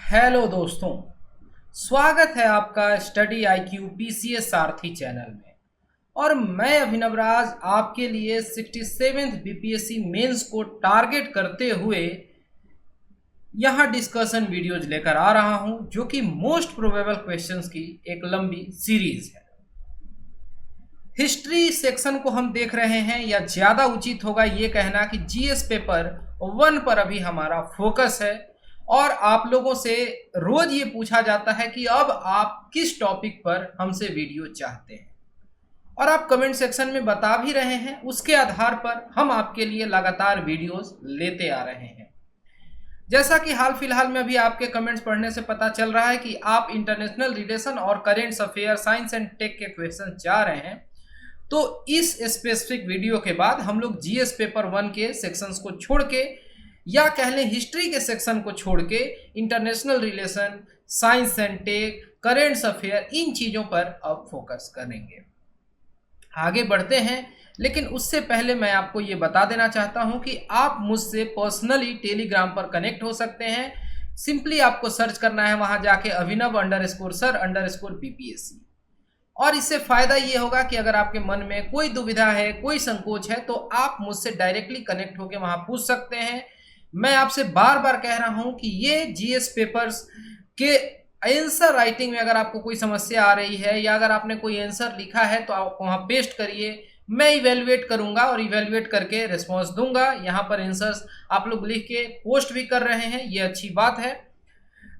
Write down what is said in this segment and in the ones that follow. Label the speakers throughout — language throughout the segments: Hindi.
Speaker 1: हेलो दोस्तों, स्वागत है आपका स्टडी IQ PCS सारथी चैनल में। और मैं अभिनव राज आपके लिए 67th BPSC मेंस को टारगेट करते हुए यहाँ डिस्कशन वीडियोज लेकर आ रहा हूँ, जो कि मोस्ट प्रोबेबल क्वेश्चंस की एक लंबी सीरीज है। हिस्ट्री सेक्शन को हम देख रहे हैं, या ज़्यादा उचित होगा ये कहना कि GS पेपर 1 पर अभी हमारा फोकस है। और आप लोगों से रोज ये पूछा जाता है कि अब आप किस टॉपिक पर हमसे वीडियो चाहते हैं, और आप कमेंट सेक्शन में बता भी रहे हैं। उसके आधार पर हम आपके लिए लगातार वीडियोस लेते आ रहे हैं। जैसा कि हाल फिलहाल में अभी आपके कमेंट्स पढ़ने से पता चल रहा है कि आप इंटरनेशनल रिलेशन और currents affair, science and tech के क्वेश्चन चाह रहे हैं, तो इस स्पेसिफिक वीडियो के बाद हम लोग GS पेपर 1 के सेक्शंस को छोड़ के, या कह लें हिस्ट्री के सेक्शन को छोड़ के, international relation, science and tech, currents affair, इन चीज़ों पर अब फोकस करेंगे। आगे बढ़ते हैं, लेकिन उससे पहले मैं आपको ये बता देना चाहता हूं कि आप मुझसे पर्सनली टेलीग्राम पर कनेक्ट हो सकते हैं। सिंपली आपको सर्च करना है वहां जाके Abhinav_sir_BPSC। और इससे फ़ायदा ये होगा कि अगर आपके मन में कोई दुविधा है, कोई संकोच है, तो आप मुझसे डायरेक्टली कनेक्ट होकर वहां पूछ सकते हैं। मैं आपसे बार बार कह रहा हूं कि ये GS पेपर्स के आंसर राइटिंग में अगर आपको कोई समस्या आ रही है, या अगर आपने कोई आंसर लिखा है, तो आप वहां पेस्ट करिए। मैं इवेलुएट करूंगा और इवेलुएट करके रिस्पॉन्स दूंगा। यहाँ पर आंसर्स आप लोग लिख के पोस्ट भी कर रहे हैं, ये अच्छी बात है।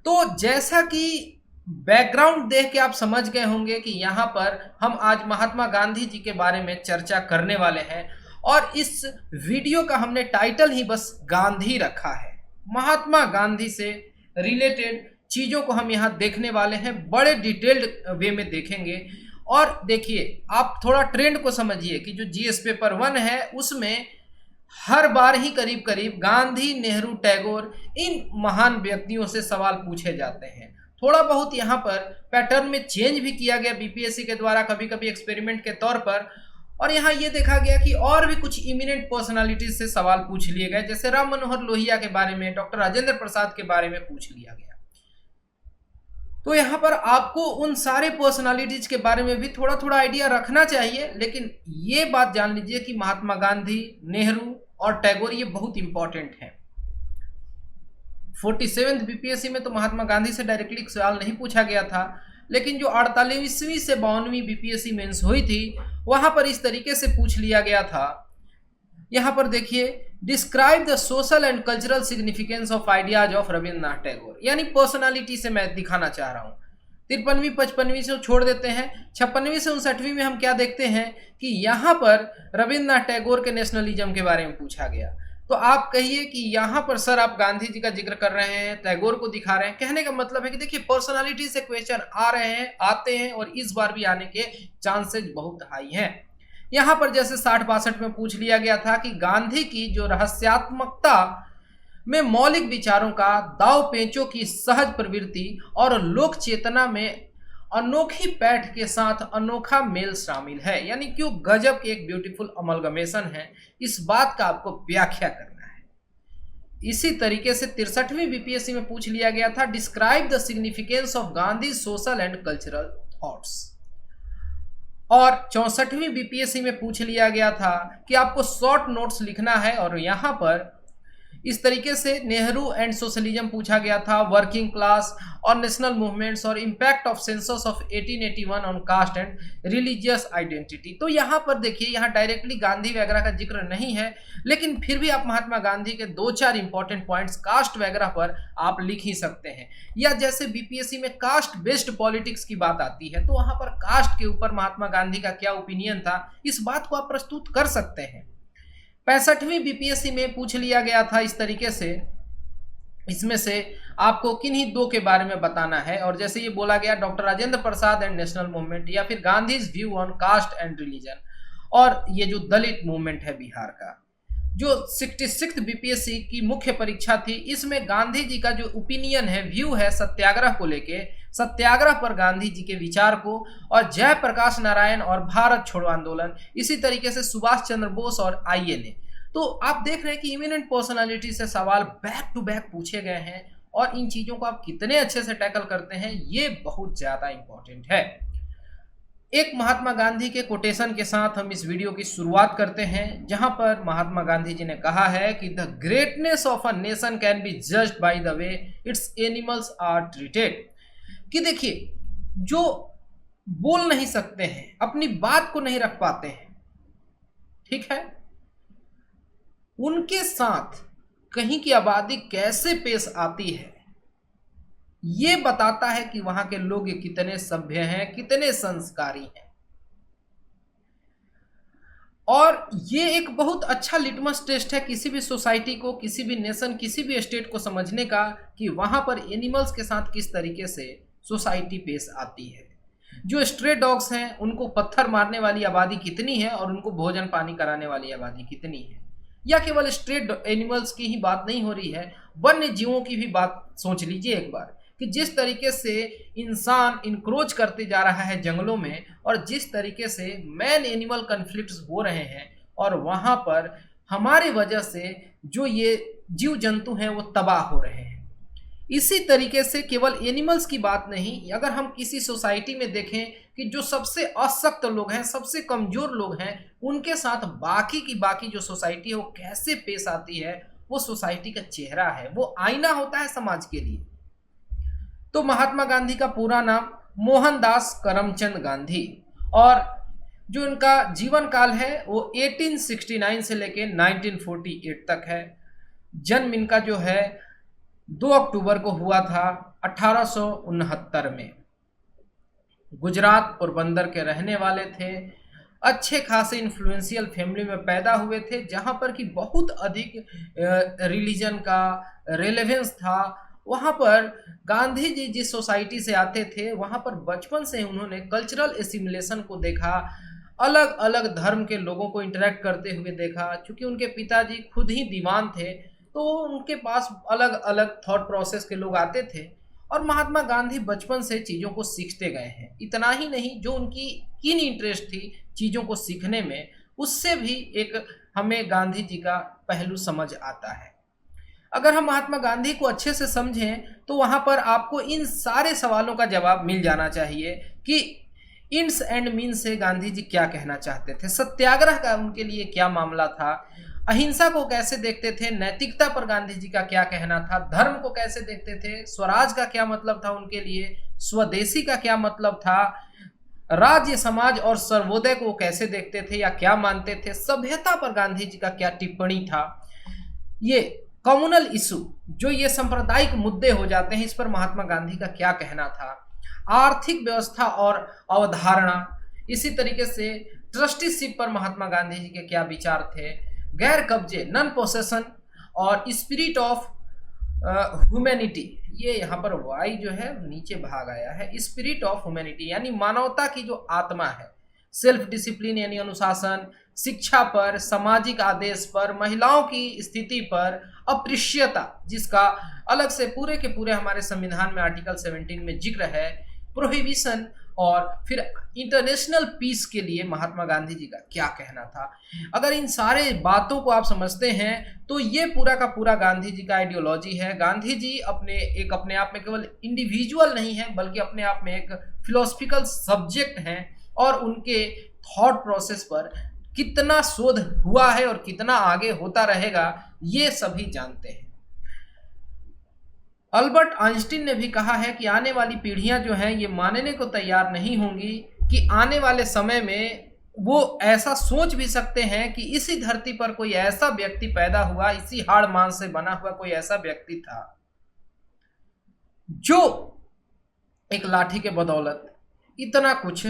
Speaker 1: तो जैसा कि बैकग्राउंड देख के आप समझ गए होंगे कि यहाँ पर हम आज महात्मा गांधी जी के बारे में चर्चा करने वाले हैं, और इस वीडियो का हमने टाइटल ही बस गांधी रखा है। महात्मा गांधी से रिलेटेड चीज़ों को हम यहाँ देखने वाले हैं, बड़े डिटेल्ड वे में देखेंगे। और देखिए, आप थोड़ा ट्रेंड को समझिए कि जो GS पेपर 1 है उसमें हर बार ही करीब करीब गांधी, नेहरू, टैगोर, इन महान व्यक्तियों से सवाल पूछे जाते हैं। थोड़ा बहुत यहाँ पर पैटर्न में चेंज भी किया गया BPSC के द्वारा, कभी कभी एक्सपेरिमेंट के तौर पर। और यहाँ ये देखा गया कि और भी कुछ इमिनेंट पर्सनालिटीज से सवाल पूछ लिए गए, जैसे राम मनोहर लोहिया के बारे में, डॉक्टर राजेंद्र प्रसाद के बारे में पूछ लिया गया। तो यहाँ पर आपको उन सारे पर्सनालिटीज के बारे में भी थोड़ा थोड़ा आइडिया रखना चाहिए। लेकिन ये बात जान लीजिए कि महात्मा गांधी, नेहरू और टैगोर ये बहुत इंपॉर्टेंट है। 47th BPSC में तो महात्मा गांधी से डायरेक्टली सवाल नहीं पूछा गया था, लेकिन जो 48वीं से 52वीं BPSC मेंस हुई थी, वहां पर इस तरीके से पूछ लिया गया था। यहाँ पर देखिए, describe the social and cultural significance of ideas of Rabindranath Tagore. यानी पर्सनालिटी से मैं दिखाना चाह रहा हूँ। 53वीं 55वीं से छोड़ देते हैं, 56वीं से 59वीं में हम क्या देखते हैं कि यहाँ पर रविन्द्रनाथ टैगोर के नेशनलिज्म के बारे में पूछा गया। तो आप कहिए कि यहाँ पर सर आप गांधी जी का जिक्र कर रहे हैं, टैगोर को दिखा रहे हैं। कहने का मतलब है कि देखिए, पर्सनालिटी से क्वेश्चन आ रहे हैं, आते हैं, और इस बार भी आने के चांसेस बहुत हाई हैं। यहाँ पर जैसे 60-62 में पूछ लिया गया था कि गांधी की जो रहस्यात्मकता में मौलिक विचारों का, दाव पेचों की सहज प्रवृत्ति और लोक चेतना में अनोखी पैठ के साथ अनोखा मेल शामिल है, यानी क्यों गजब के एक ब्यूटीफुल अमलगमेशन है, इस बात का आपको व्याख्या करना है। इसी तरीके से 63वीं BPSC में पूछ लिया गया था, describe the significance of Gandhi social and cultural thoughts. और 64वीं BPSC में पूछ लिया गया था कि आपको शॉर्ट नोट्स लिखना है, और यहाँ पर इस तरीके से नेहरू एंड सोशलिज्म पूछा गया था, वर्किंग क्लास और नेशनल मूवमेंट्स, और impact of census of 1881 on caste and religious identity. तो यहाँ पर देखिए, यहाँ डायरेक्टली गांधी वगैरह का जिक्र नहीं है, लेकिन फिर भी आप महात्मा गांधी के 2-4 इंपॉर्टेंट पॉइंट्स कास्ट वगैरह पर आप लिख ही सकते हैं। या जैसे BPSC में कास्ट बेस्ड पॉलिटिक्स की बात आती है, तो वहाँ पर कास्ट के ऊपर महात्मा गांधी का क्या ओपिनियन था, इस बात को आप प्रस्तुत कर सकते हैं। 65वीं BPSC में पूछ लिया गया था इस तरीके से, इसमें से आपको किन्हीं 2 के बारे में बताना है। और जैसे ये बोला गया, doctor Rajendra Prasad and national movement, या फिर Gandhi's view on caste and religion, और ये जो दलित मूवमेंट है बिहार का। जो 66th BPSC की मुख्य परीक्षा थी, इसमें गांधी जी का जो ओपिनियन है, व्यू है सत्याग्रह को लेके, सत्याग्रह पर गांधी जी के विचार को, और जयप्रकाश नारायण और भारत छोड़ो आंदोलन, इसी तरीके से सुभाष चंद्र बोस और INA। तो आप देख रहे हैं कि इमिनेंट पर्सनालिटी से सवाल बैक टू बैक पूछे गए हैं, और इन चीज़ों को आप कितने अच्छे से टैकल करते हैं, ये बहुत ज़्यादा इम्पोर्टेंट है। एक महात्मा गांधी के कोटेशन के साथ हम इस वीडियो की शुरुआत करते हैं, जहां पर महात्मा गांधी जी ने कहा है कि the greatness of a nation can be judged by the way its animals are treated. कि देखिए, जो बोल नहीं सकते हैं, अपनी बात को नहीं रख पाते हैं, ठीक है, उनके साथ कहीं की आबादी कैसे पेश आती है, ये बताता है कि वहां के लोग कितने सभ्य हैं, कितने संस्कारी हैं। और ये एक बहुत अच्छा लिटमस टेस्ट है किसी भी सोसाइटी को, किसी भी नेशन, किसी भी स्टेट को समझने का कि वहां पर एनिमल्स के साथ किस तरीके से सोसाइटी पेश आती है। जो स्ट्रे डॉग्स हैं, उनको पत्थर मारने वाली आबादी कितनी है और उनको भोजन पानी कराने वाली आबादी कितनी है। या केवल स्ट्रे एनिमल्स की ही बात नहीं हो रही है, वन्य जीवों की भी बात सोच लीजिए एक बार, कि जिस तरीके से इंसान इंक्रोच करते जा रहा है जंगलों में, और जिस तरीके से मैन एनिमल कन्फ्लिक्ट्स हो रहे हैं, और वहाँ पर हमारे वजह से जो ये जीव जंतु हैं वो तबाह हो रहे हैं। इसी तरीके से केवल एनिमल्स की बात नहीं, अगर हम किसी सोसाइटी में देखें कि जो सबसे असक्त लोग हैं, सबसे कमजोर लोग हैं, उनके साथ बाकी की बाकी जो सोसाइटी है वो कैसे पेश आती है, वो सोसाइटी का चेहरा है, वो आईना होता है समाज के लिए। तो महात्मा गांधी का पूरा नाम मोहनदास करमचंद गांधी, और जो इनका जीवन काल है वो 1869 से लेके 1948 तक है। जन्म इनका जो है 2 अक्टूबर को हुआ था 1869 में। गुजरात पोरबंदर के रहने वाले थे। अच्छे खासे इन्फ्लुएंशियल फैमिली में पैदा हुए थे, जहाँ पर कि बहुत अधिक रिलीजन का रेलेवेंस था। वहाँ पर गांधी जी जिस सोसाइटी से आते थे, वहाँ पर बचपन से उन्होंने कल्चरल एसिमिलेशन को देखा, अलग अलग धर्म के लोगों को इंटरेक्ट करते हुए देखा। चूँकि उनके पिताजी खुद ही दीवान थे, तो उनके पास अलग अलग थॉट प्रोसेस के लोग आते थे, और महात्मा गांधी बचपन से चीज़ों को सीखते गए हैं। इतना ही नहीं, जो उनकी कीन इंटरेस्ट थी चीज़ों को सीखने में, उससे भी एक हमें गांधी जी का पहलू समझ आता है। अगर हम महात्मा गांधी को अच्छे से समझें तो वहाँ पर आपको इन सारे सवालों का जवाब मिल जाना चाहिए कि इंड्स एंड मीन्स से गांधी जी क्या कहना चाहते थे, सत्याग्रह का उनके लिए क्या मामला था, अहिंसा को कैसे देखते थे, नैतिकता पर गांधी जी का क्या कहना था, धर्म को कैसे देखते थे, स्वराज का क्या मतलब था उनके लिए, स्वदेशी का क्या मतलब था, राज्य समाज और सर्वोदय को कैसे देखते थे या क्या मानते थे, सभ्यता पर गांधी जी का क्या टिप्पणी था, ये कम्युनल इशू जो ये सांप्रदायिक मुद्दे हो जाते हैं, इस पर महात्मा गांधी का क्या कहना था, आर्थिक व्यवस्था और अवधारणा, इसी तरीके से ट्रस्टीशिप पर महात्मा गांधी जी के क्या विचार थे, गैर कब्जे नॉन पोसेशन, और स्पिरिट ऑफ ह्यूमैनिटी, ये यहाँ पर वाई जो है नीचे भाग आया है, स्पिरिट ऑफ ह्यूमैनिटी यानी मानवता की जो आत्मा है, सेल्फ डिसिप्लिन यानी अनुशासन, शिक्षा पर, सामाजिक आदेश पर, महिलाओं की स्थिति पर, अप्रियता जिसका अलग से पूरे के पूरे हमारे संविधान में आर्टिकल 17 में जिक्र है, प्रोहिबिशन, और फिर इंटरनेशनल पीस के लिए महात्मा गांधी जी का क्या कहना था। अगर इन सारे बातों को आप समझते हैं तो ये पूरा का पूरा गांधी जी का आइडियोलॉजी है। गांधी जी अपने आप में केवल इंडिविजुअल नहीं है, बल्कि अपने आप में एक फिलोसफिकल सब्जेक्ट हैं, और उनके थॉट प्रोसेस पर कितना शोध हुआ है और कितना आगे होता रहेगा ये सभी जानते हैं। अल्बर्ट आइंस्टीन ने भी कहा है कि आने वाली पीढ़ियां जो हैं ये मानने को तैयार नहीं होंगी कि आने वाले समय में वो ऐसा सोच भी सकते हैं कि इसी धरती पर कोई ऐसा व्यक्ति पैदा हुआ, इसी हाड़ मांस से बना हुआ कोई ऐसा व्यक्ति था जो एक लाठी के बदौलत इतना कुछ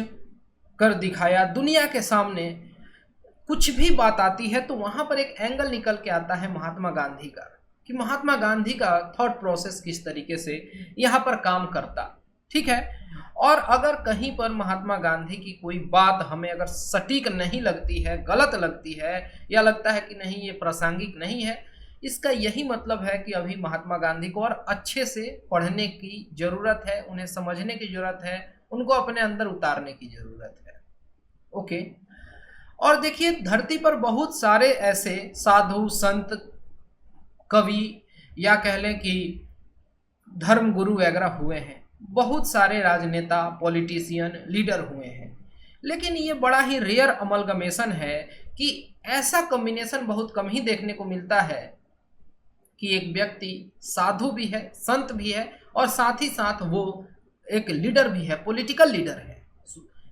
Speaker 1: कर दिखाया। दुनिया के सामने कुछ भी बात आती है तो वहां पर एक एंगल निकल के आता है महात्मा गांधी का, कि महात्मा गांधी का थॉट प्रोसेस किस तरीके से यहाँ पर काम करता, ठीक है। और अगर कहीं पर महात्मा गांधी की कोई बात हमें अगर सटीक नहीं लगती है, गलत लगती है, या लगता है कि नहीं ये प्रासंगिक नहीं है, इसका यही मतलब है कि अभी महात्मा गांधी को और अच्छे से पढ़ने की जरूरत है, उन्हें समझने की जरूरत है, उनको अपने अंदर उतारने की जरूरत है। ओके। और देखिए, धरती पर बहुत सारे ऐसे साधु संत, कवि, या कह लें कि धर्मगुरु वगैरह हुए हैं, बहुत सारे राजनेता, पॉलिटिशियन, लीडर हुए हैं, लेकिन ये बड़ा ही रेयर अमलगमेशन है कि ऐसा कॉम्बिनेशन बहुत कम ही देखने को मिलता है कि एक व्यक्ति साधु भी है, संत भी है और साथ ही साथ वो एक लीडर भी है, पॉलिटिकल लीडर है,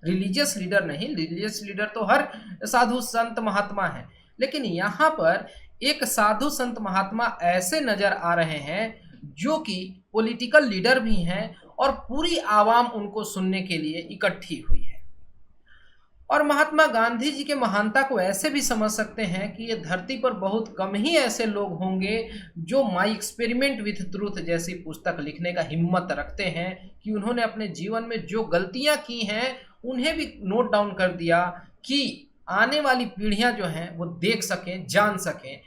Speaker 1: रिलीजियस लीडर नहीं। रिलीजियस लीडर तो हर साधु संत महात्मा है, लेकिन यहाँ पर एक साधु संत महात्मा ऐसे नजर आ रहे हैं जो कि पॉलिटिकल लीडर भी हैं और पूरी आवाम उनको सुनने के लिए इकट्ठी हुई है। और महात्मा गांधी जी के महानता को ऐसे भी समझ सकते हैं कि ये धरती पर बहुत कम ही ऐसे लोग होंगे जो माई एक्सपेरिमेंट विथ ट्रूथ जैसी पुस्तक लिखने का हिम्मत रखते हैं कि उन्होंने अपने जीवन में जो गलतियां की हैं उन्हें भी नोट डाउन कर दिया कि आने वाली पीढ़ियां जो हैं वो देख सकें, जान सकें।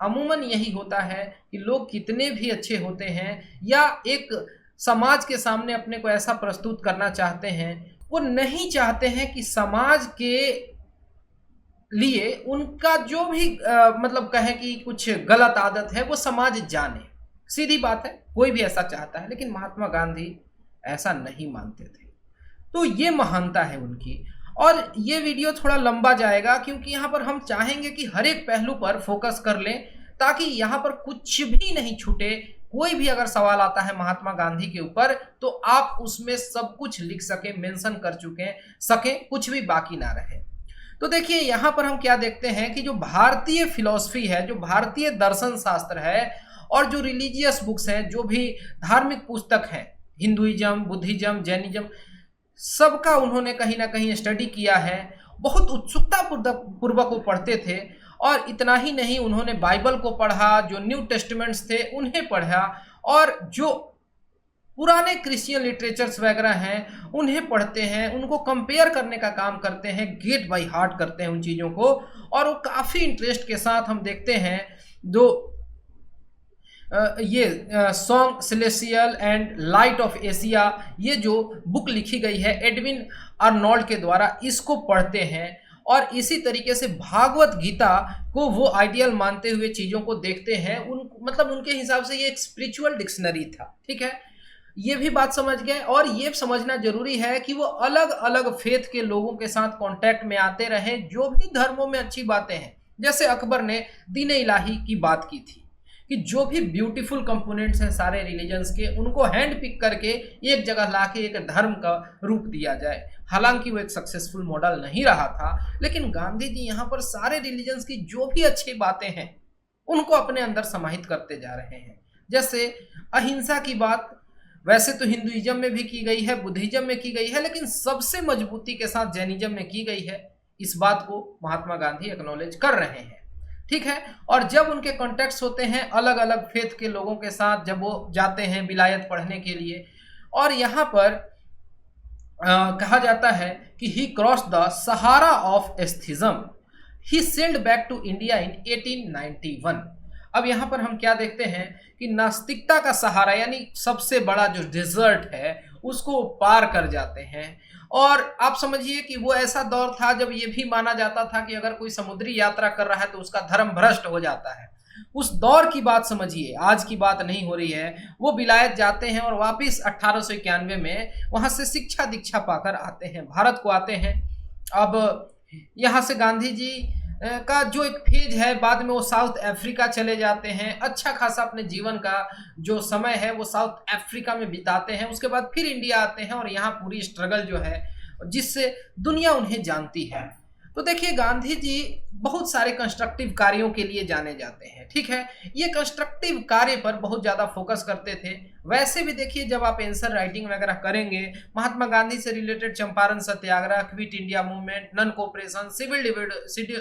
Speaker 1: अमूमन यही होता है कि लोग कितने भी अच्छे होते हैं या एक समाज के सामने अपने को ऐसा प्रस्तुत करना चाहते हैं, वो नहीं चाहते हैं कि समाज के लिए उनका जो भी मतलब कहें कि कुछ गलत आदत है वो समाज जाने। सीधी बात है, कोई भी ऐसा चाहता है, लेकिन महात्मा गांधी ऐसा नहीं मानते थे। तो ये महानता है उनकी। और ये वीडियो थोड़ा लंबा जाएगा क्योंकि यहाँ पर हम चाहेंगे कि हर एक पहलू पर फोकस कर लें ताकि यहाँ पर कुछ भी नहीं छूटे। कोई भी अगर सवाल आता है महात्मा गांधी के ऊपर तो आप उसमें सब कुछ लिख सके, मेंशन कर सके, कुछ भी बाकी ना रहे। तो देखिए यहाँ पर हम क्या देखते हैं कि जो भारतीय फिलॉसफी है, जो भारतीय दर्शन शास्त्र है और जो रिलीजियस बुक्स हैं, जो भी धार्मिक पुस्तक हैं, हिंदुइज्म, बुद्धिज्म, जैनिज्म, सबका उन्होंने कहीं ना कहीं स्टडी किया है। बहुत उत्सुकता पूर्वक वो पढ़ते थे और इतना ही नहीं, उन्होंने बाइबल को पढ़ा, जो न्यू टेस्टमेंट्स थे उन्हें पढ़ा और जो पुराने क्रिश्चियन लिटरेचर्स वगैरह हैं उन्हें पढ़ते हैं, उनको कंपेयर करने का काम करते हैं, गेट बाय हार्ट करते हैं उन चीज़ों को। और वो काफ़ी इंटरेस्ट के साथ हम देखते हैं जो ये song celestial and light of Asia, ये जो बुक लिखी गई है एडविन आर्नोल्ड के द्वारा, इसको पढ़ते हैं। और इसी तरीके से भागवत गीता को वो आइडियल मानते हुए चीज़ों को देखते हैं। मतलब उनके हिसाब से ये एक स्पिरिचुअल डिक्शनरी था। ठीक है, ये भी बात समझ गए। और ये समझना जरूरी है कि वो अलग अलग फेथ के लोगों के साथ कांटेक्ट में आते रहे, जो भी धर्मों में अच्छी बातें हैं। जैसे अकबर ने दीन इलाही की बात की थी कि जो भी ब्यूटीफुल कंपोनेंट्स हैं सारे रिलीजन्स के, उनको हैंड पिक करके एक जगह लाके एक धर्म का रूप दिया जाए। हालांकि वो एक सक्सेसफुल मॉडल नहीं रहा था, लेकिन गांधी जी यहाँ पर सारे रिलीजन्स की जो भी अच्छी बातें हैं उनको अपने अंदर समाहित करते जा रहे हैं। जैसे अहिंसा की बात वैसे तो हिंदुइज्म में भी की गई है, बुद्धिज्म में की गई है, लेकिन सबसे मजबूती के साथ जैनिज्म में की गई है। इस बात को महात्मा गांधी एक्नॉलेज कर रहे हैं। ठीक है, और जब उनके कॉन्टेक्ट्स होते हैं अलग अलग फेथ के लोगों के साथ, जब वो जाते हैं विलायत पढ़ने के लिए, और यहाँ पर कहा जाता है कि he cross the Sahara of atheism, he sailed back to India in 1891। अब यहाँ पर हम क्या देखते हैं कि नास्तिकता का सहारा यानी सबसे बड़ा जो डेजर्ट है उसको पार कर जाते हैं। और आप समझिए कि वो ऐसा दौर था जब ये भी माना जाता था कि अगर कोई समुद्री यात्रा कर रहा है तो उसका धर्म भ्रष्ट हो जाता है। उस दौर की बात समझिए, आज की बात नहीं हो रही है। वो विलायत जाते हैं और वापिस 1891 में वहां से शिक्षा दीक्षा पाकर आते हैं, भारत को आते हैं। अब यहाँ से गांधी जी का जो एक फेज है, बाद में वो साउथ अफ्रीका चले जाते हैं। अच्छा खासा अपने जीवन का जो समय है वो साउथ अफ्रीका में बिताते हैं। उसके बाद फिर इंडिया आते हैं और यहाँ पूरी स्ट्रगल जो है जिससे दुनिया उन्हें जानती है। तो देखिए गांधी जी बहुत सारे कंस्ट्रक्टिव कार्यों के लिए जाने जाते हैं। ठीक है, ये कंस्ट्रक्टिव कार्य पर बहुत ज़्यादा फोकस करते थे। वैसे भी देखिए जब आप आंसर राइटिंग वगैरह करेंगे, महात्मा गांधी से related Champaran satyagraha, quit India movement, non cooperation,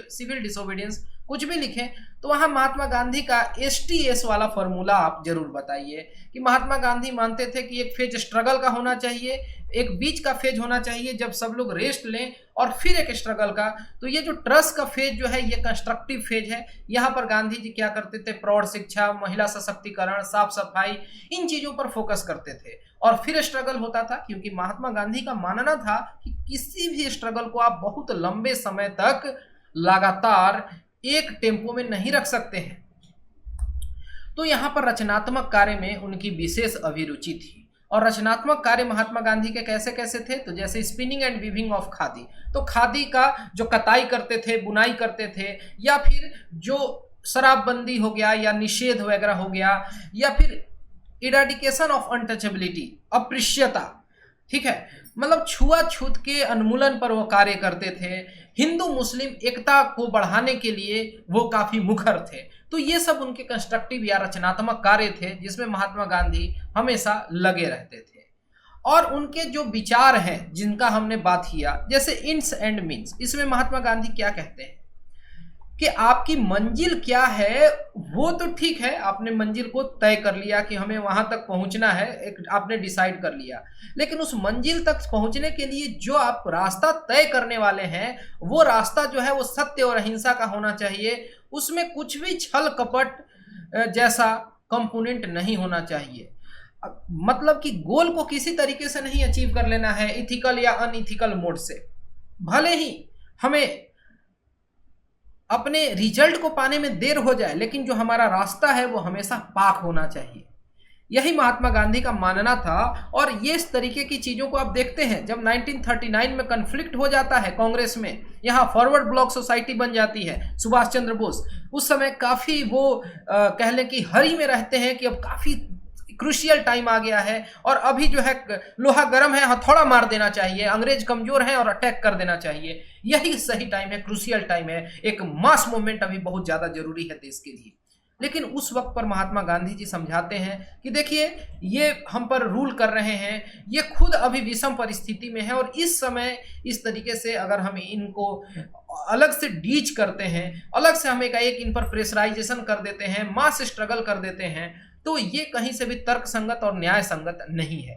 Speaker 1: civil disobedience, कुछ भी लिखें तो वहाँ महात्मा गांधी का STS वाला फॉर्मूला आप जरूर बताइए कि महात्मा गांधी मानते थे कि एक फेज स्ट्रगल का होना चाहिए, एक बीच का फेज होना चाहिए जब सब लोग रेस्ट लें, और फिर एक स्ट्रगल का। तो ये जो ट्रस्ट का फेज जो है ये कंस्ट्रक्टिव फेज है। यहाँ पर गांधी जी क्या करते थे, प्रौढ़ शिक्षा, महिला सशक्तिकरण, साफ सफाई, इन चीजों पर फोकस करते थे। और फिर स्ट्रगल होता था क्योंकि महात्मा गांधी का मानना था कि किसी भी स्ट्रगल को आप बहुत लंबे समय तक लगातार एक टेम्पो में नहीं रख सकते हैं। तो यहाँ पर रचनात्मक कार्य में उनकी विशेष अभिरुचि थी। और रचनात्मक कार्य महात्मा गांधी के कैसे कैसे थे, तो जैसे spinning and weaving of khadi, तो खादी का जो कताई करते थे, बुनाई करते थे, या फिर जो शराबबंदी हो गया या निषेध वगैरह हो गया, या फिर इरेडिकेशन ऑफ अनटचेबिलिटी, अस्पृश्यता, ठीक है, मतलब छुआछूत के उन्मूलन पर वो कार्य करते थे। हिंदू मुस्लिम एकता को बढ़ाने के लिए वो काफी मुखर थे। तो ये सब उनके कंस्ट्रक्टिव या रचनात्मक कार्य थे जिसमें महात्मा गांधी हमेशा लगे रहते थे। और उनके जो विचार हैं जिनका हमने बात किया, जैसे इंड्स एंड मीन्स, इसमें महात्मा गांधी क्या कहते हैं कि आपकी मंजिल क्या है, वो तो ठीक है, आपने मंजिल को तय कर लिया कि हमें वहां तक पहुंचना है, एक आपने डिसाइड कर लिया, लेकिन उस मंजिल तक पहुंचने के लिए जो आप रास्ता तय करने वाले हैं, वो रास्ता जो है वो सत्य और अहिंसा का होना चाहिए। उसमें कुछ भी छल कपट जैसा कंपोनेंट नहीं होना चाहिए। मतलब कि गोल को किसी तरीके से नहीं अचीव कर लेना है इथिकल या अनइथिकल मोड से। भले ही हमें अपने रिजल्ट को पाने में देर हो जाए, लेकिन जो हमारा रास्ता है वो हमेशा पाक होना चाहिए। यही महात्मा गांधी का मानना था। और ये इस तरीके की चीजों को आप देखते हैं, जब 1939 में कन्फ्लिक्ट हो जाता है कांग्रेस में, यहाँ फॉरवर्ड ब्लॉक सोसाइटी बन जाती है, सुभाष चंद्र बोस उस समय काफी वो कह लें कि हरी में रहते हैं कि अब काफी क्रूशियल टाइम आ गया है और अभी जो है लोहा गर्म है, हथौड़ा मार देना चाहिए, अंग्रेज कमजोर हैं और अटैक कर देना चाहिए। यही सही टाइम है, क्रूशियल टाइम है, एक मास मूवमेंट अभी बहुत ज्यादा जरूरी है देश के लिए। लेकिन उस वक्त पर महात्मा गांधी जी समझाते हैं कि देखिए ये हम पर रूल कर रहे हैं, ये खुद अभी विषम परिस्थिति में है और इस समय इस तरीके से अगर हम इनको अलग से डीच करते हैं, अलग से हम एक इन पर प्रेशराइजेशन कर देते हैं, मास स्ट्रगल कर देते हैं, तो ये कहीं से भी तर्क संगत और न्याय संगत नहीं है।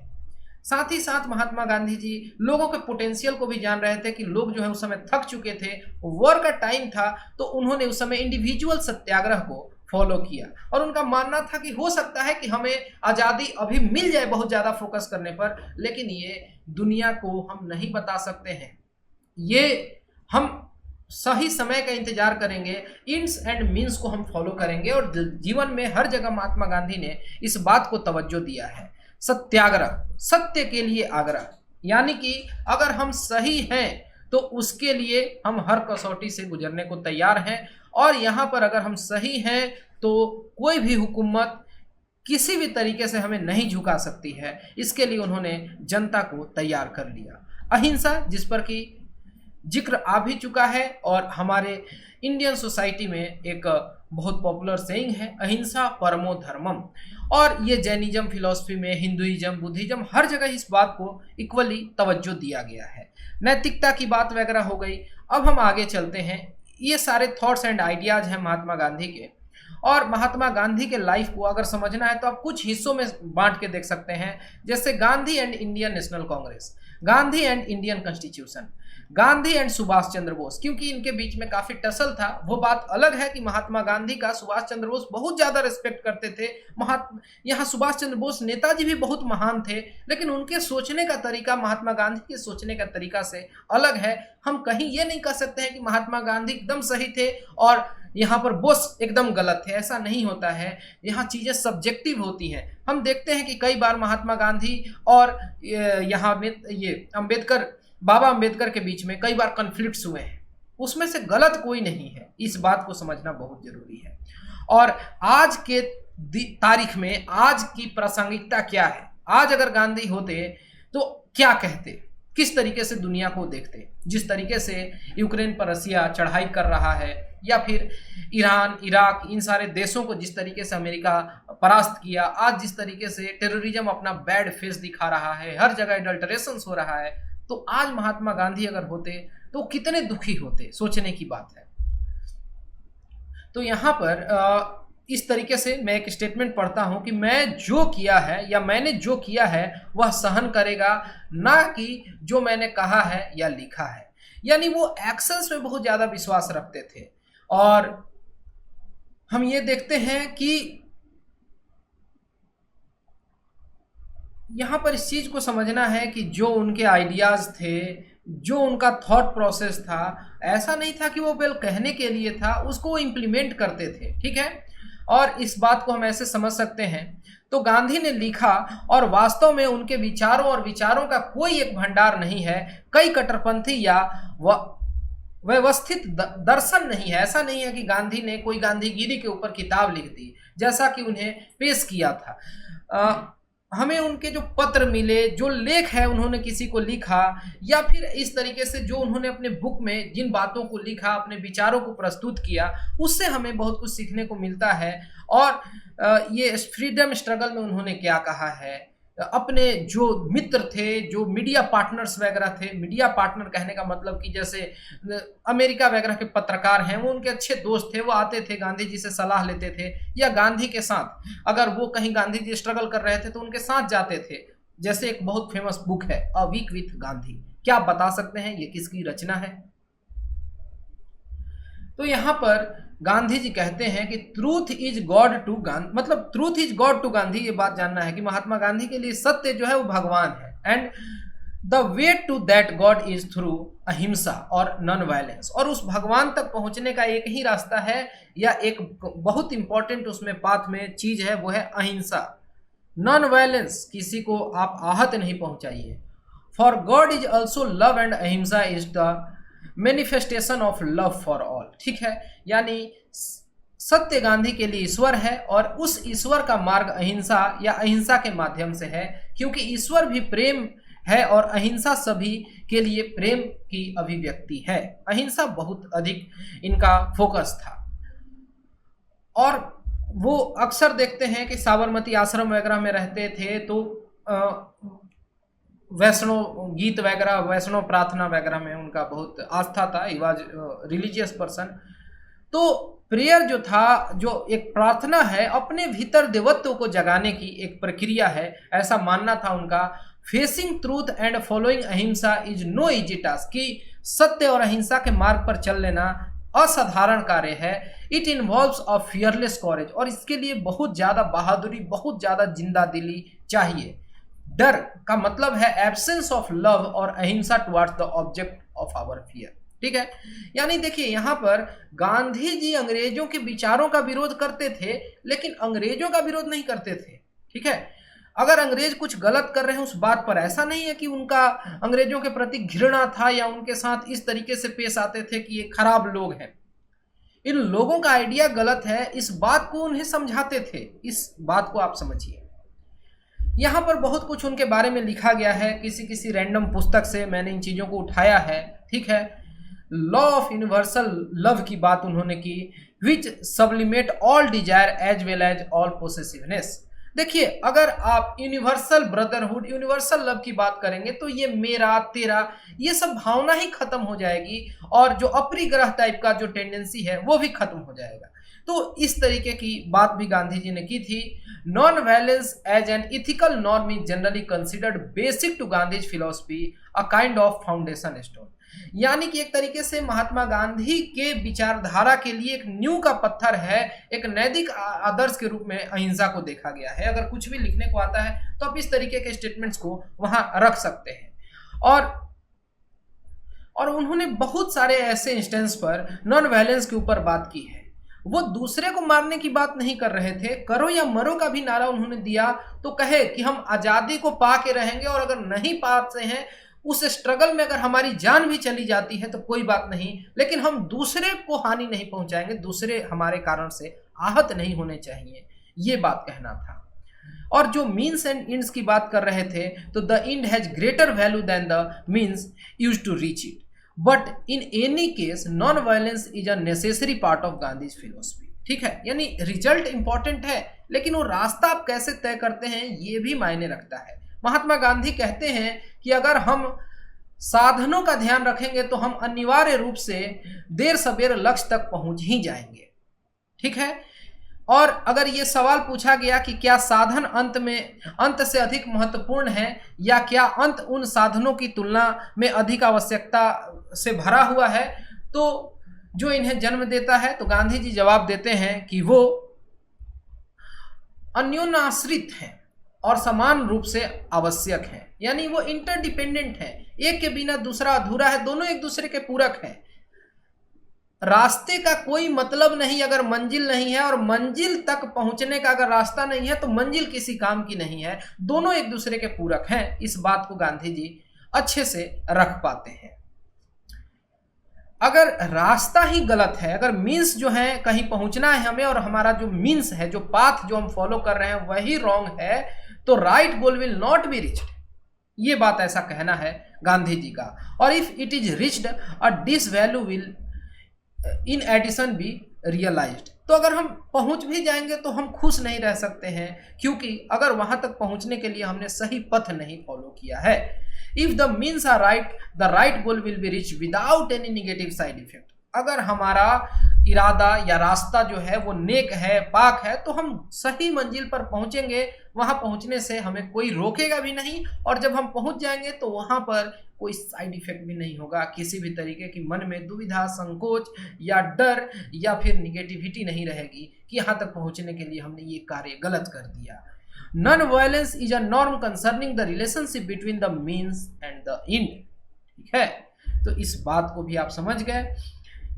Speaker 1: साथ ही साथ महात्मा गांधी जी लोगों के पोटेंशियल को भी जान रहे थे कि लोग जो है उस समय थक चुके थे, वॉर का टाइम था, तो उन्होंने उस समय इंडिविजुअल सत्याग्रह को फॉलो किया। और उनका मानना था कि हो सकता है कि हमें आज़ादी अभी मिल जाए बहुत ज़्यादा फोकस करने पर, लेकिन ये दुनिया को हम नहीं बता सकते हैं, ये हम सही समय का इंतजार करेंगे, इंड्स एंड मीन्स को हम फॉलो करेंगे। और जीवन में हर जगह महात्मा गांधी ने इस बात को तवज्जो दिया है, सत्याग्रह, सत्य के लिए आग्रह, यानी कि अगर हम सही हैं तो उसके लिए हम हर कसौटी से गुजरने को तैयार हैं। और यहाँ पर अगर हम सही हैं तो कोई भी हुकूमत किसी भी तरीके से हमें नहीं झुका सकती है। इसके लिए उन्होंने जनता को तैयार कर लिया। अहिंसा, जिस पर कि जिक्र आ भी चुका है और हमारे इंडियन सोसाइटी में एक बहुत पॉपुलर सेइंग है, अहिंसा परमो धर्मम। और ये जैनिज्म फिलॉसफी में, हिंदुइज्म, बुद्धिज्म, हर जगह इस बात को इक्वली तवज्जो दिया गया है। नैतिकता की बात वगैरह हो गई। अब हम आगे चलते हैं। ये सारे थॉट्स एंड आइडियाज हैं महात्मा गांधी के। और महात्मा गांधी के लाइफ को अगर समझना है तो आप कुछ हिस्सों में बांट के देख सकते हैं, जैसे Gandhi and Indian National Congress, Gandhi and Indian constitution, Gandhi and Subhash Chandra Bose, क्योंकि इनके बीच में काफी टसल था। वो बात अलग है कि महात्मा गांधी का सुभाष चंद्र बोस बहुत ज्यादा रिस्पेक्ट करते थे। यहाँ सुभाष चंद्र बोस नेताजी भी बहुत महान थे, लेकिन उनके सोचने का तरीका महात्मा गांधी के सोचने का तरीका से अलग है। हम कहीं ये नहीं कह सकते हैं कि महात्मा गांधी एकदम सही थे और यहाँ पर बोस एकदम गलत थे, ऐसा नहीं होता है। यहाँ चीजें सब्जेक्टिव होती हैं। हम देखते हैं कि कई बार महात्मा गांधी और यहाँ में ये अम्बेडकर, बाबा अम्बेडकर के बीच में कई बार कॉन्फ्लिक्ट्स हुए हैं, उसमें से गलत कोई नहीं है। इस बात को समझना बहुत जरूरी है। और आज के तारीख में आज की प्रासंगिकता क्या है, आज अगर गांधी होते तो क्या कहते, किस तरीके से दुनिया को देखते। जिस तरीके से यूक्रेन पर रसिया चढ़ाई कर रहा है, या फिर ईरान, इराक, इन सारे देशों को जिस तरीके से अमेरिका परास्त किया, आज जिस तरीके से टेररिज्म अपना बैड फेस दिखा रहा है, हर जगह एडल्टरेशंस हो रहा है, तो आज महात्मा गांधी अगर होते तो कितने दुखी होते, सोचने की बात है। तो यहाँ पर इस तरीके से मैं एक स्टेटमेंट पढ़ता हूं कि मैं जो किया है या मैंने जो किया है वह सहन करेगा, ना कि जो मैंने कहा है या लिखा है। यानी वो एक्शंस में बहुत ज्यादा विश्वास रखते थे। और हम ये देखते हैं कि यहाँ पर इस चीज को समझना है कि जो उनके आइडियाज थे, जो उनका थॉट प्रोसेस था, ऐसा नहीं था कि वो केवल कहने के लिए था, उसको इम्प्लीमेंट करते थे। ठीक है। और इस बात को हम ऐसे समझ सकते हैं, तो गांधी ने लिखा और वास्तव में उनके विचारों और विचारों का कोई एक भंडार नहीं है, कई कट्टरपंथी या व्यवस्थित दर्शन नहीं है। ऐसा नहीं है कि गांधी ने कोई गांधीगिरी के ऊपर किताब लिख दी जैसा कि उन्हें पेश किया था। हमें उनके जो पत्र मिले, जो लेख है उन्होंने किसी को लिखा, या फिर इस तरीके से जो उन्होंने अपने बुक में जिन बातों को लिखा, अपने विचारों को प्रस्तुत किया, उससे हमें बहुत कुछ सीखने को मिलता है। और ये फ्रीडम स्ट्रगल में उन्होंने क्या कहा है, अपने जो मित्र थे, जो मीडिया पार्टनर्स वगैरह थे, मीडिया पार्टनर कहने का मतलब कि जैसे अमेरिका वगैरह के पत्रकार हैं, वो उनके अच्छे दोस्त थे, वो आते थे गांधी जी से सलाह लेते थे, या गांधी के साथ अगर वो कहीं गांधी जी स्ट्रगल कर रहे थे तो उनके साथ जाते थे। जैसे एक बहुत फेमस बुक है अ वीक विथ गांधी, क्या आप बता सकते हैं ये किसकी रचना है? तो यहां पर गांधी जी कहते हैं कि truth is God to Gandhi, मतलब truth is God to Gandhi, ये बात जानना है कि महात्मा गांधी के लिए सत्य जो है वो भगवान है, and the way to that God is through ahimsa और नॉन वायलेंस। और उस भगवान तक पहुंचने का एक ही रास्ता है, या एक बहुत इंपॉर्टेंट उसमें पाथ में चीज है, वो है अहिंसा, नॉन वायलेंस, किसी को आप आहत नहीं पहुंचाइए। For God is also love and ahimsa is the manifestation of love for all. ठीक है, यानी सत्य गांधी के लिए ईश्वर है, और उस ईश्वर का मार्ग अहिंसा या अहिंसा के माध्यम से है, क्योंकि ईश्वर भी प्रेम है और अहिंसा सभी के लिए प्रेम की अभिव्यक्ति है। अहिंसा बहुत अधिक इनका फोकस था। और वो अक्सर देखते हैं कि साबरमती आश्रम वगैरह में रहते थे, तो वैष्णव गीत वगैरह, वैष्णव प्रार्थना वगैरह में उनका बहुत आस्था था, ही वाज रिलीजियस पर्सन। तो प्रेयर जो था, जो एक प्रार्थना है, अपने भीतर देवत्व को जगाने की एक प्रक्रिया है, ऐसा मानना था उनका। फेसिंग ट्रूथ एंड फॉलोइंग अहिंसा इज नो इजी टास्क, कि सत्य और अहिंसा के मार्ग पर चल लेना असाधारण कार्य है। इट इन्वॉल्व्स अ फियरलेस कॉरेज, और इसके लिए बहुत ज्यादा बहादुरी, बहुत ज्यादा जिंदा दिली चाहिए। डर का मतलब है एब्सेंस ऑफ लव और ahimsa towards the object of our fear. ठीक है, यानी देखिए यहां पर गांधी जी अंग्रेजों के विचारों का विरोध करते थे, लेकिन अंग्रेजों का विरोध नहीं करते थे। ठीक है, अगर अंग्रेज कुछ गलत कर रहे हैं उस बात पर, ऐसा नहीं है कि उनका अंग्रेजों के प्रति घृणा था या उनके साथ इस तरीके से पेश आते थे कि ये खराब लोग हैं। इन लोगों का आइडिया गलत है, इस बात को उन्हें समझाते थे। इस बात को आप समझिए। यहाँ पर बहुत कुछ उनके बारे में लिखा गया है, किसी रैंडम पुस्तक से मैंने इन चीज़ों को उठाया है। ठीक है, लॉ ऑफ यूनिवर्सल लव की बात उन्होंने की, which sublimate all desire as well as all possessiveness. देखिए, अगर आप यूनिवर्सल ब्रदरहुड, यूनिवर्सल लव की बात करेंगे तो ये मेरा तेरा, ये सब भावना ही खत्म हो जाएगी, और जो अपरिग्रह टाइप का जो टेंडेंसी है वो भी खत्म हो जाएगा। तो इस तरीके की बात भी गांधी जी ने की थी। Non violence as an ethical norm is generally considered basic to Gandhi's philosophy, a kind of foundation stone. यानी कि एक तरीके से महात्मा गांधी के विचारधारा के लिए एक नींव का पत्थर है, एक नैतिक आदर्श के रूप में अहिंसा को देखा गया है। अगर कुछ भी लिखने को आता है तो आप इस तरीके के स्टेटमेंट्स को वहां रख सकते हैं। और उन्होंने बहुत सारे ऐसे इंस्टेंस पर नॉन वायलेंस के ऊपर बात की है। वो दूसरे को मारने की बात नहीं कर रहे थे, करो या मरो का भी नारा उन्होंने दिया, तो कहे कि हम आजादी को पा के रहेंगे, और अगर नहीं पाते हैं उस स्ट्रगल में अगर हमारी जान भी चली जाती है तो कोई बात नहीं, लेकिन हम दूसरे को हानि नहीं पहुंचाएंगे, दूसरे हमारे कारण से आहत नहीं होने चाहिए, ये बात कहना था। और जो मीन्स एंड इंड्स की बात कर रहे थे, तो the end has greater value than the means used to reach it, but in any case non violence is a necessary part of Gandhi's philosophy. ठीक है, यानी रिजल्ट इंपॉर्टेंट है, लेकिन वो रास्ता आप कैसे तय करते हैं ये भी मायने रखता है। महात्मा गांधी कहते हैं कि अगर हम साधनों का ध्यान रखेंगे तो हम अनिवार्य रूप से देर सबेर लक्ष्य तक पहुंच ही जाएंगे। ठीक है, और अगर ये सवाल पूछा गया कि क्या साधन अंत से अधिक महत्वपूर्ण है, या क्या अंत उन साधनों की तुलना में अधिक आवश्यकता से भरा हुआ है, तो जो इन्हें जन्म देता है, तो गांधी जी जवाब देते हैं कि वो अन्योन्याश्रित हैं और समान रूप से आवश्यक है, यानी वो इंटरडिपेंडेंट है, एक के बिना दूसरा अधूरा है, दोनों एक दूसरे के पूरक हैं। रास्ते का कोई मतलब नहीं अगर मंजिल नहीं है, और मंजिल तक पहुंचने का अगर रास्ता नहीं है तो मंजिल किसी काम की नहीं है। दोनों एक दूसरे के पूरक हैं। इस बात को गांधी जी अच्छे से रख पाते हैं। अगर रास्ता ही गलत है, अगर मीन्स जो है कहीं पहुंचना है हमें, और हमारा जो मीन्स है, जो पाथ जो हम फॉलो कर रहे हैं वही रॉन्ग है, तो right goal will not be reached. ये बात ऐसा कहना है गांधी जी का। और if it is reached, a disvalue will in addition be realised. तो अगर हम पहुंच भी जाएंगे तो हम खुश नहीं रह सकते हैं, क्योंकि अगर वहां तक पहुंचने के लिए हमने सही पथ नहीं फॉलो किया है। If the means are right, the right goal will be reach without any negative side effect. अगर हमारा इरादा या रास्ता जो है वो नेक है, पाक है, तो हम सही मंजिल पर पहुंचेंगे। वहां पहुंचने से हमें कोई रोकेगा भी नहीं, और जब हम पहुंच जाएंगे तो वहां पर कोई साइड इफेक्ट भी नहीं होगा। किसी भी तरीके की मन में दुविधा, संकोच या डर या फिर निगेटिविटी नहीं रहेगी कि यहां तक पहुंचने के लिए हमने ये कार्य गलत कर दिया। Non violence is a norm concerning the relationship between the means and the end. ठीक है, तो इस बात को भी आप समझ गए।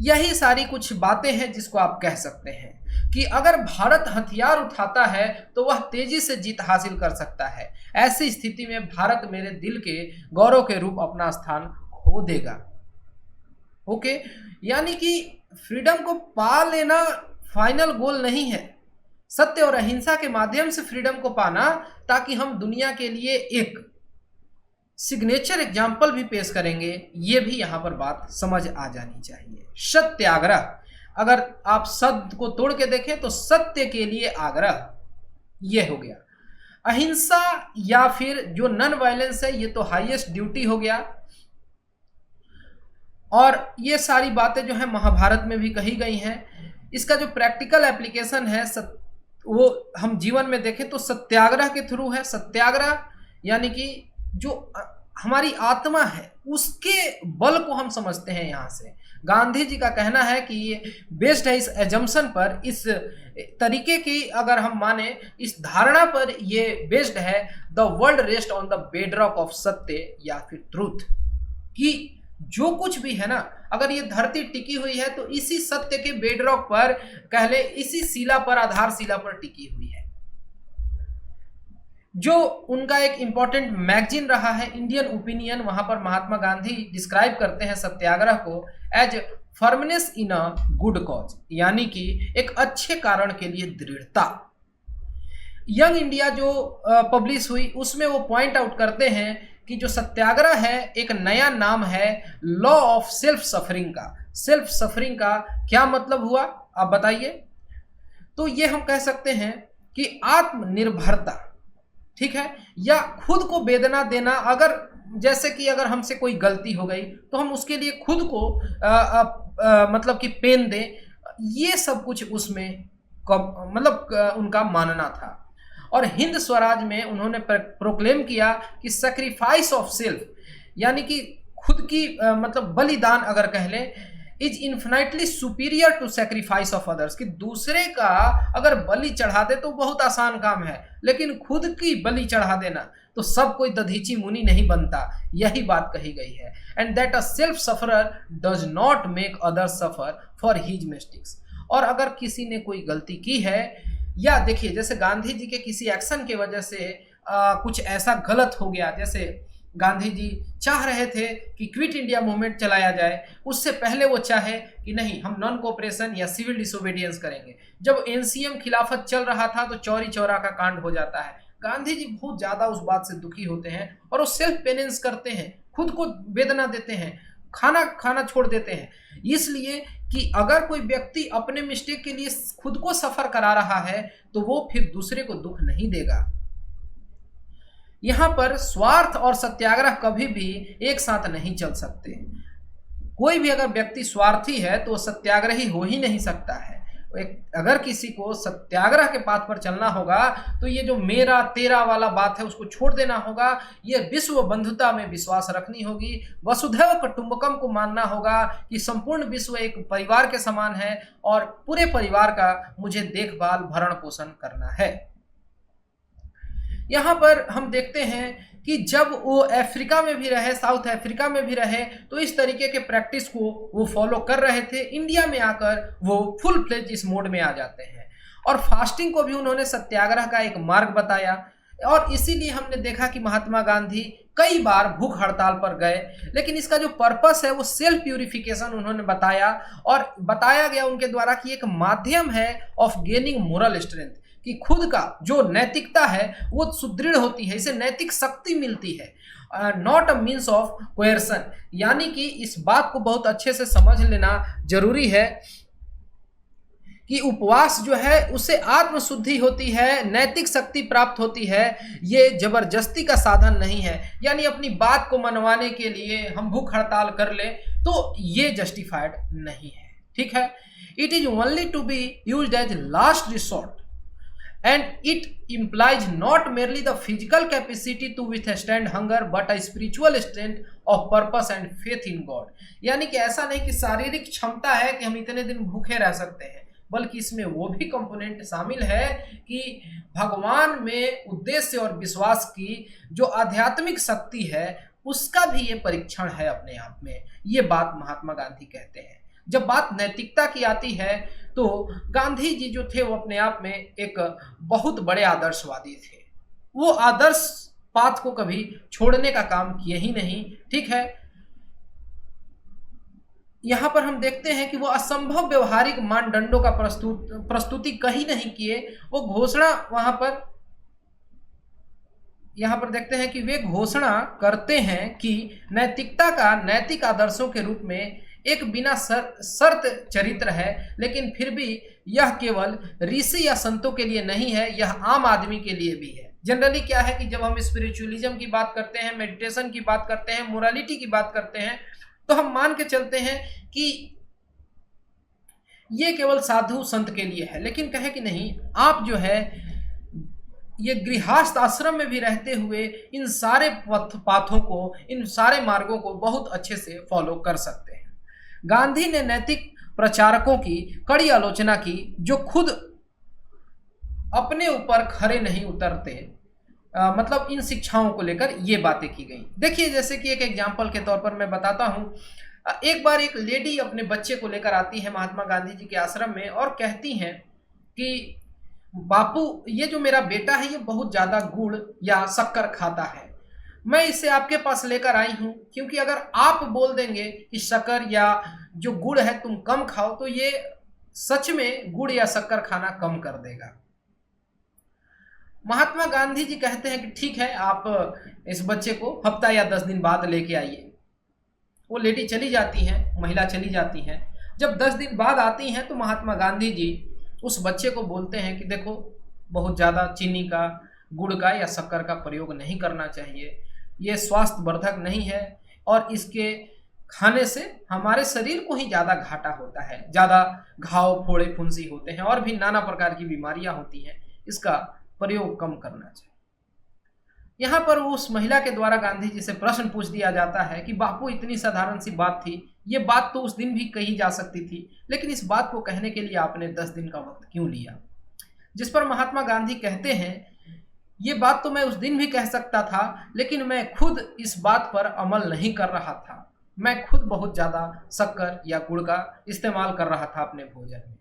Speaker 1: यही सारी कुछ बातें हैं जिसको आप कह सकते हैं कि अगर भारत हथियार उठाता है तो वह तेजी से जीत हासिल कर सकता है। ऐसी स्थिति में भारत मेरे दिल के गौरव के रूप अपना स्थान खो देगा। ओके, यानी कि फ्रीडम को पा लेना फाइनल गोल नहीं है। सत्य और अहिंसा के माध्यम से फ्रीडम को पाना, ताकि हम दुनिया के लिए एक सिग्नेचर एग्जाम्पल भी पेश करेंगे, ये भी यहां पर बात समझ आ जानी चाहिए। सत्याग्रह, अगर आप शब्द को तोड़ के देखें तो सत्य के लिए आग्रह, ये हो गया। अहिंसा या फिर जो नॉन वायलेंस है, ये तो हाईएस्ट ड्यूटी हो गया। और ये सारी बातें जो है महाभारत में भी कही गई हैं। इसका जो प्रैक्टिकल एप्लीकेशन है वो हम जीवन में देखें तो सत्याग्रह के थ्रू है। सत्याग्रह यानी कि जो हमारी आत्मा है उसके बल को हम समझते हैं। यहाँ से गांधी जी का कहना है कि ये बेस्ड है इस एजम्पशन पर, इस तरीके की अगर हम माने, इस धारणा पर ये बेस्ड है, the world rest on the bedrock of सत्य या फिर ट्रूथ, कि जो कुछ भी है ना, अगर ये धरती टिकी हुई है तो इसी सत्य के बेडरॉक पर, कह ले इसी शिला पर, आधारशिला पर टिकी हुई है। जो उनका एक इंपॉर्टेंट मैगजीन रहा है इंडियन ओपिनियन, वहां पर महात्मा गांधी डिस्क्राइब करते हैं सत्याग्रह को as firmness in a good cause, यानी कि एक अच्छे कारण के लिए दृढ़ता। यंग इंडिया जो पब्लिश हुई उसमें वो पॉइंट आउट करते हैं कि जो सत्याग्रह है एक नया नाम है लॉ ऑफ सेल्फ सफरिंग का। सेल्फ सफरिंग का क्या मतलब हुआ, आप बताइए। तो ये हम कह सकते हैं कि आत्मनिर्भरता, ठीक है, या खुद को वेदना देना। अगर जैसे कि अगर हमसे कोई गलती हो गई तो हम उसके लिए खुद को मतलब कि पेन दें, ये सब कुछ उसमें मतलब उनका मानना था। और हिंद स्वराज में उन्होंने प्रोक्लेम किया कि सैक्रिफाइस ऑफ सेल्फ, यानी कि खुद की मतलब बलिदान अगर कह लें, is infinitely superior to sacrifice of others, कि दूसरे का अगर बलि चढ़ा दे तो बहुत आसान काम है, लेकिन खुद की बलि चढ़ा देना तो सब कोई दधीची मुनि नहीं बनता। यही बात कही गई है। And that a self sufferer does not make others suffer for his mistakes. और अगर किसी ने कोई गलती की है, या देखिए जैसे गांधी जी के किसी एक्शन की वजह से कुछ ऐसा गलत हो गया, जैसे गांधी जी चाह रहे थे कि क्विट इंडिया मूवमेंट चलाया जाए, उससे पहले वो चाहे कि नहीं हम नॉन कोऑपरेशन या सिविल डिसोबीडियंस करेंगे। जब एनसीएम खिलाफत चल रहा था तो चौरी चौरा का कांड हो जाता है। गांधी जी बहुत ज्यादा उस बात से दुखी होते हैं और वो सेल्फ पेनेंस करते हैं, खुद को वेदना देते हैं, खाना खाना छोड़ देते हैं, इसलिए कि अगर कोई व्यक्ति अपने मिस्टेक के लिए खुद को सफर करा रहा है तो वो फिर दूसरे को दुख नहीं देगा। यहां पर स्वार्थ और सत्याग्रह कभी भी एक साथ नहीं चल सकते। कोई भी अगर व्यक्ति स्वार्थी है तो सत्याग्रही हो ही नहीं सकता है। अगर किसी को सत्याग्रह के पाथ पर चलना होगा तो ये जो मेरा तेरा वाला बात है उसको छोड़ देना होगा। ये विश्व बंधुता में विश्वास रखनी होगी, वसुधैव कुटुंबकम को मानना होगा कि संपूर्ण विश्व एक परिवार के समान है और पूरे परिवार का मुझे देखभाल भरण पोषण करना है। यहाँ पर हम देखते हैं कि जब वो अफ्रीका में भी रहे, साउथ अफ्रीका में भी रहे, तो इस तरीके के प्रैक्टिस को वो फॉलो कर रहे थे। इंडिया में आकर वो फुल फ्लेज इस मोड में आ जाते हैं और फास्टिंग को भी उन्होंने सत्याग्रह का एक मार्ग बताया। और इसीलिए हमने देखा कि महात्मा गांधी कई बार भूख हड़ताल पर गए, लेकिन इसका जो पर्पस है वो सेल्फ प्यूरिफिकेशन उन्होंने बताया, और बताया गया उनके द्वारा कि एक माध्यम है ऑफ गेनिंग मोरल स्ट्रेंथ, कि खुद का जो नैतिकता है वो सुदृढ़ होती है, इसे नैतिक शक्ति मिलती है, नॉट अ मीन्स ऑफ कोएर्सन। यानी कि इस बात को बहुत अच्छे से समझ लेना जरूरी है कि उपवास जो है उससे आत्मशुद्धि होती है, नैतिक शक्ति प्राप्त होती है, ये जबरदस्ती का साधन नहीं है। यानी अपनी बात को मनवाने के लिए हम भूख हड़ताल कर ले तो ये जस्टिफाइड नहीं है, ठीक है। It is only to be used as last resort and it implies not merely the physical capacity to withstand hunger but a spiritual strength of purpose and faith in God। यानी कि ऐसा नहीं कि शारीरिक क्षमता है कि हम इतने दिन भूखे रह सकते हैं, बल्कि इसमें वो भी कंपोनेंट शामिल है कि भगवान में उद्देश्य और विश्वास की जो आध्यात्मिक शक्ति है उसका भी ये परीक्षण है अपने आप में। ये बात महात्मा गांधी कहते हैं। जब बात नैतिकता की आती है तो गांधी जी जो थे वो अपने आप में एक बहुत बड़े आदर्शवादी थे। वो आदर्श पाथ को कभी छोड़ने का काम किए ही नहीं, ठीक है। यहां पर हम देखते हैं कि वो असंभव व्यवहारिक मानदंडों का प्रस्तुति कहीं नहीं किए। वो घोषणा यहां पर देखते हैं कि वे घोषणा करते हैं कि नैतिकता का नैतिक आदर्शों के रूप में एक बिना शर्त चरित्र है, लेकिन फिर भी यह केवल ऋषि या संतों के लिए नहीं है, यह आम आदमी के लिए भी है। जनरली क्या है कि जब हम स्पिरिचुअलिज्म की बात करते हैं, मेडिटेशन की बात करते हैं, मोरालिटी की बात करते हैं, तो हम मान के चलते हैं कि ये केवल साधु संत के लिए है। लेकिन कहे कि नहीं, आप जो है ये गृहस्थ आश्रम में भी रहते हुए इन सारे पाथों को, इन सारे मार्गों को बहुत अच्छे से फॉलो कर सकते हैं। गांधी ने नैतिक प्रचारकों की कड़ी आलोचना की जो खुद अपने ऊपर खरे नहीं उतरते, मतलब इन शिक्षाओं को लेकर ये बातें की गई। देखिए, जैसे कि एक एग्जाम्पल के तौर पर मैं बताता हूं। एक बार एक लेडी अपने बच्चे को लेकर आती है महात्मा गांधी जी के आश्रम में और कहती हैं कि बापू, ये जो मेरा बेटा है ये बहुत ज़्यादा गुड़ या शक्कर खाता है, मैं इसे आपके पास लेकर आई हूं क्योंकि अगर आप बोल देंगे कि शक्कर या जो गुड़ है तुम कम खाओ तो ये सच में गुड़ या शक्कर खाना कम कर देगा। महात्मा गांधी जी कहते हैं कि ठीक है, आप इस बच्चे को हफ्ता या 10 दिन बाद लेके आइए। वो लेडी चली जाती हैं, महिला चली जाती हैं। जब 10 दिन बाद आती हैं तो महात्मा गांधी जी उस बच्चे को बोलते हैं कि देखो, बहुत ज़्यादा चीनी का, गुड़ का या शक्कर का प्रयोग नहीं करना चाहिए, ये स्वास्थ्यवर्धक नहीं है और इसके खाने से हमारे शरीर को ही ज़्यादा घाटा होता है, ज़्यादा घाव, फोड़े, फुंसी होते हैं और भी नाना प्रकार की बीमारियां होती हैं, इसका प्रयोग कम करना चाहिए। यहाँ पर उस महिला के द्वारा गांधी जी से प्रश्न पूछ दिया जाता है कि बापू, इतनी साधारण सी बात थी, ये बात तो उस दिन भी कही जा सकती थी, लेकिन इस बात को कहने के लिए आपने 10 दिन का वक्त क्यों लिया? जिस पर महात्मा गांधी कहते हैं, ये बात तो मैं उस दिन भी कह सकता था, लेकिन मैं खुद इस बात पर अमल नहीं कर रहा था। मैं खुद बहुत ज़्यादा शक्कर या गुड़ का इस्तेमाल कर रहा था अपने भोजन में,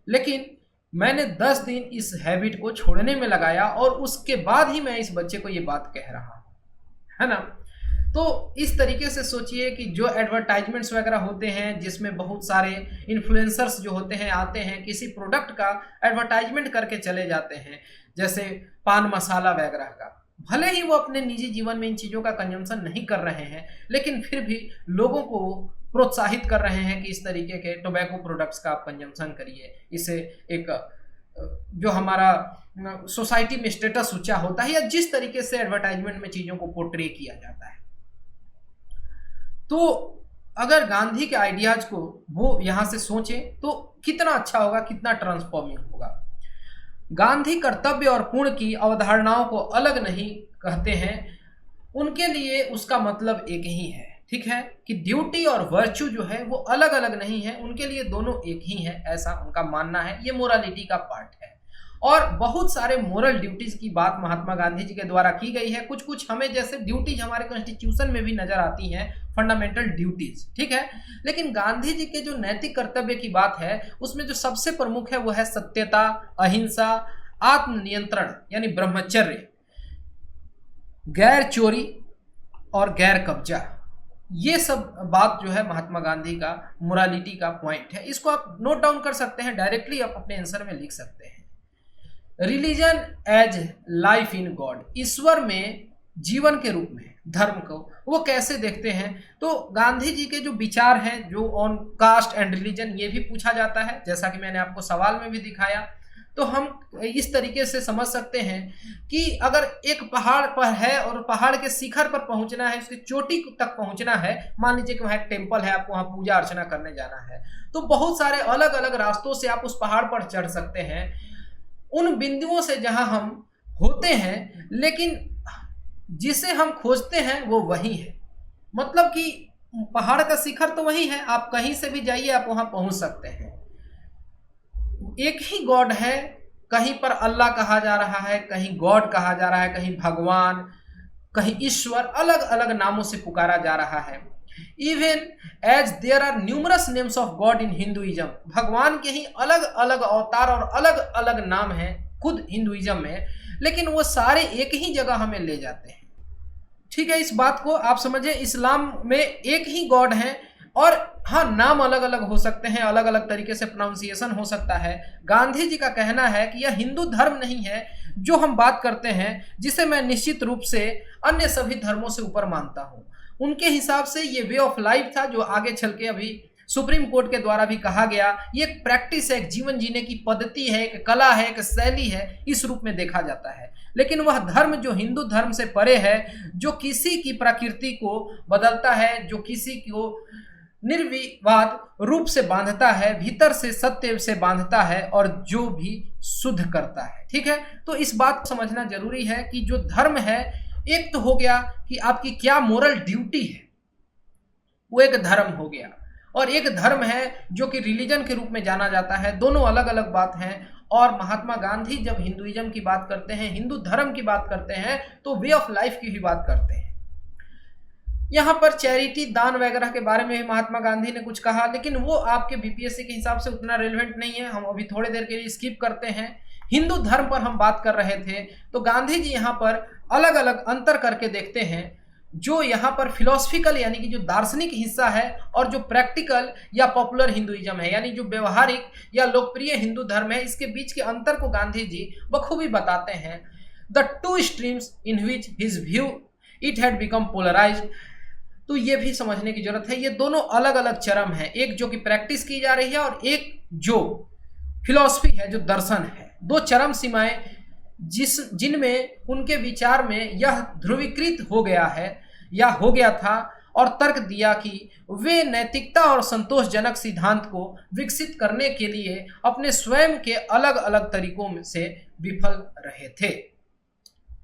Speaker 1: लेकिन मैंने 10 दिन इस हैबिट को छोड़ने में लगाया और उसके बाद ही मैं इस बच्चे को ये बात कह रहा हूँ, है ना। तो इस तरीके से सोचिए कि जो एडवर्टाइजमेंट्स वगैरह होते हैं, जिसमें बहुत सारे इन्फ्लुएंसर्स जो होते हैं आते हैं, किसी प्रोडक्ट का एडवर्टाइजमेंट करके चले जाते हैं, जैसे पान मसाला वगैरह का। भले ही वो अपने निजी जीवन में इन चीज़ों का कंजम्पशन नहीं कर रहे हैं, लेकिन फिर भी लोगों को प्रोत्साहित कर रहे हैं कि इस तरीके के टोबैको प्रोडक्ट्स का आप कंजम्पशन करिए। इसे एक जो हमारा सोसाइटी में स्टेटस ऊंचा होता है या जिस तरीके से एडवर्टाइजमेंट में चीज़ों को पोर्ट्रे किया जाता है, तो अगर गांधी के आइडियाज को वो यहाँ से सोचे तो कितना अच्छा होगा, कितना ट्रांसफॉर्मिंग होगा। गांधी कर्तव्य और पुण्य की अवधारणाओं को अलग नहीं कहते हैं, उनके लिए उसका मतलब एक ही है, ठीक है, कि ड्यूटी और वर्च्यू जो है वो अलग अलग नहीं है, उनके लिए दोनों एक ही है, ऐसा उनका मानना है। ये मोरालिटी का पार्ट है। और बहुत सारे मोरल ड्यूटीज की बात महात्मा गांधी जी के द्वारा की गई है। कुछ कुछ हमें जैसे ड्यूटीज हमारे कॉन्स्टिट्यूशन में भी नजर आती हैं, फंडामेंटल ड्यूटीज, ठीक है। लेकिन गांधी जी के जो नैतिक कर्तव्य की बात है उसमें जो सबसे प्रमुख है वो है सत्यता, अहिंसा, आत्मनियंत्रण यानी ब्रह्मचर्य, गैर चोरी और गैर कब्जा। ये सब बात जो है महात्मा गांधी का मोरालिटी का पॉइंट है। इसको आप नोट डाउन कर सकते हैं, डायरेक्टली आप अपने आंसर में लिख सकते हैं। Religion as life in God, ईश्वर में जीवन के रूप में धर्म को वो कैसे देखते हैं। तो गांधी जी के जो विचार हैं जो ऑन कास्ट एंड रिलीजन, ये भी पूछा जाता है, जैसा कि मैंने आपको सवाल में भी दिखाया। तो हम इस तरीके से समझ सकते हैं कि अगर एक पहाड़ पर है और पहाड़ के शिखर पर पहुंचना है, उसकी चोटी तक पहुंचना है, मान लीजिए कि वहाँ एक टेम्पल है, आपको वहाँ पूजा अर्चना करने जाना है, तो बहुत सारे अलग अलग रास्तों से आप उस पहाड़ पर चढ़ सकते हैं उन बिंदुओं से जहां हम होते हैं, लेकिन जिसे हम खोजते हैं वो वही है। मतलब कि पहाड़ का शिखर तो वही है, आप कहीं से भी जाइए आप वहां पहुंच सकते हैं। एक ही गॉड है, कहीं पर अल्लाह कहा जा रहा है, कहीं गॉड कहा जा रहा है, कहीं भगवान, कहीं ईश्वर, अलग अलग नामों से पुकारा जा रहा है। Even as there are numerous names of God in Hinduism, भगवान के ही अलग अलग अवतार और अलग अलग नाम हैं खुद हिंदुइज्म में, लेकिन वो सारे एक ही जगह हमें ले जाते हैं। ठीक है, इस बात को आप समझिए, इस्लाम में एक ही गॉड है और हाँ नाम अलग अलग हो सकते हैं, अलग अलग तरीके से प्रोनाउंसिएशन हो सकता है। गांधी जी का कहना है कि यह हिंदू धर्म नहीं है जो हम बात करते हैं, जिसे मैं निश्चित रूप से अन्य सभी धर्मों से ऊपर मानता हूं। उनके हिसाब से ये वे ऑफ लाइफ था, जो आगे चल के अभी सुप्रीम कोर्ट के द्वारा भी कहा गया, ये एक प्रैक्टिस है, एक जीवन जीने की पद्धति है, एक कला है, एक शैली है, इस रूप में देखा जाता है। लेकिन वह धर्म जो हिंदू धर्म से परे है, जो किसी की प्रकृति को बदलता है, जो किसी को निर्विवाद रूप से बांधता है, भीतर से सत्य से बांधता है और जो भी शुद्ध करता है। ठीक है, तो इस बात को समझना जरूरी है कि जो धर्म है, एक तो हो गया कि आपकी क्या मोरल ड्यूटी है, वो एक धर्म हो गया, और एक धर्म है जो कि रिलीजन के रूप में जाना जाता है। दोनों अलग अलग बात हैं। और महात्मा गांधी जब हिंदुइज्म की बात करते हैं, हिंदू धर्म की बात करते हैं, तो वे ऑफ लाइफ की भी बात करते हैं। यहाँ पर चैरिटी, दान वगैरह के बारे में भी महात्मा गांधी ने कुछ कहा, लेकिन वो आपके बीपीएससी के हिसाब से उतना रेलेवेंट नहीं है, हम अभी थोड़ी देर के लिए स्किप करते हैं। हिंदू धर्म पर हम बात कर रहे थे, तो गांधी जी यहाँ पर अलग अलग अंतर करके देखते हैं। जो यहाँ पर फिलोसफिकल यानी कि जो दार्शनिक हिस्सा है, और जो प्रैक्टिकल या पॉपुलर हिंदुइज्म है यानी जो व्यवहारिक या लोकप्रिय हिंदू धर्म है, इसके बीच के अंतर को गांधी जी बखूबी बताते हैं। The two streams in which his view it had become polarised, तो ये भी समझने की जरूरत है। ये दोनों अलग अलग चरम है, एक जो कि प्रैक्टिस की जा रही है और एक जो फिलॉसफी है, जो दर्शन है। दो चरम सीमाएं जिनमें उनके विचार में यह ध्रुवीकृत हो गया है या हो गया था, और तर्क दिया कि वे नैतिकता और संतोषजनक सिद्धांत को विकसित करने के लिए अपने स्वयं के अलग अलग तरीकों से विफल रहे थे।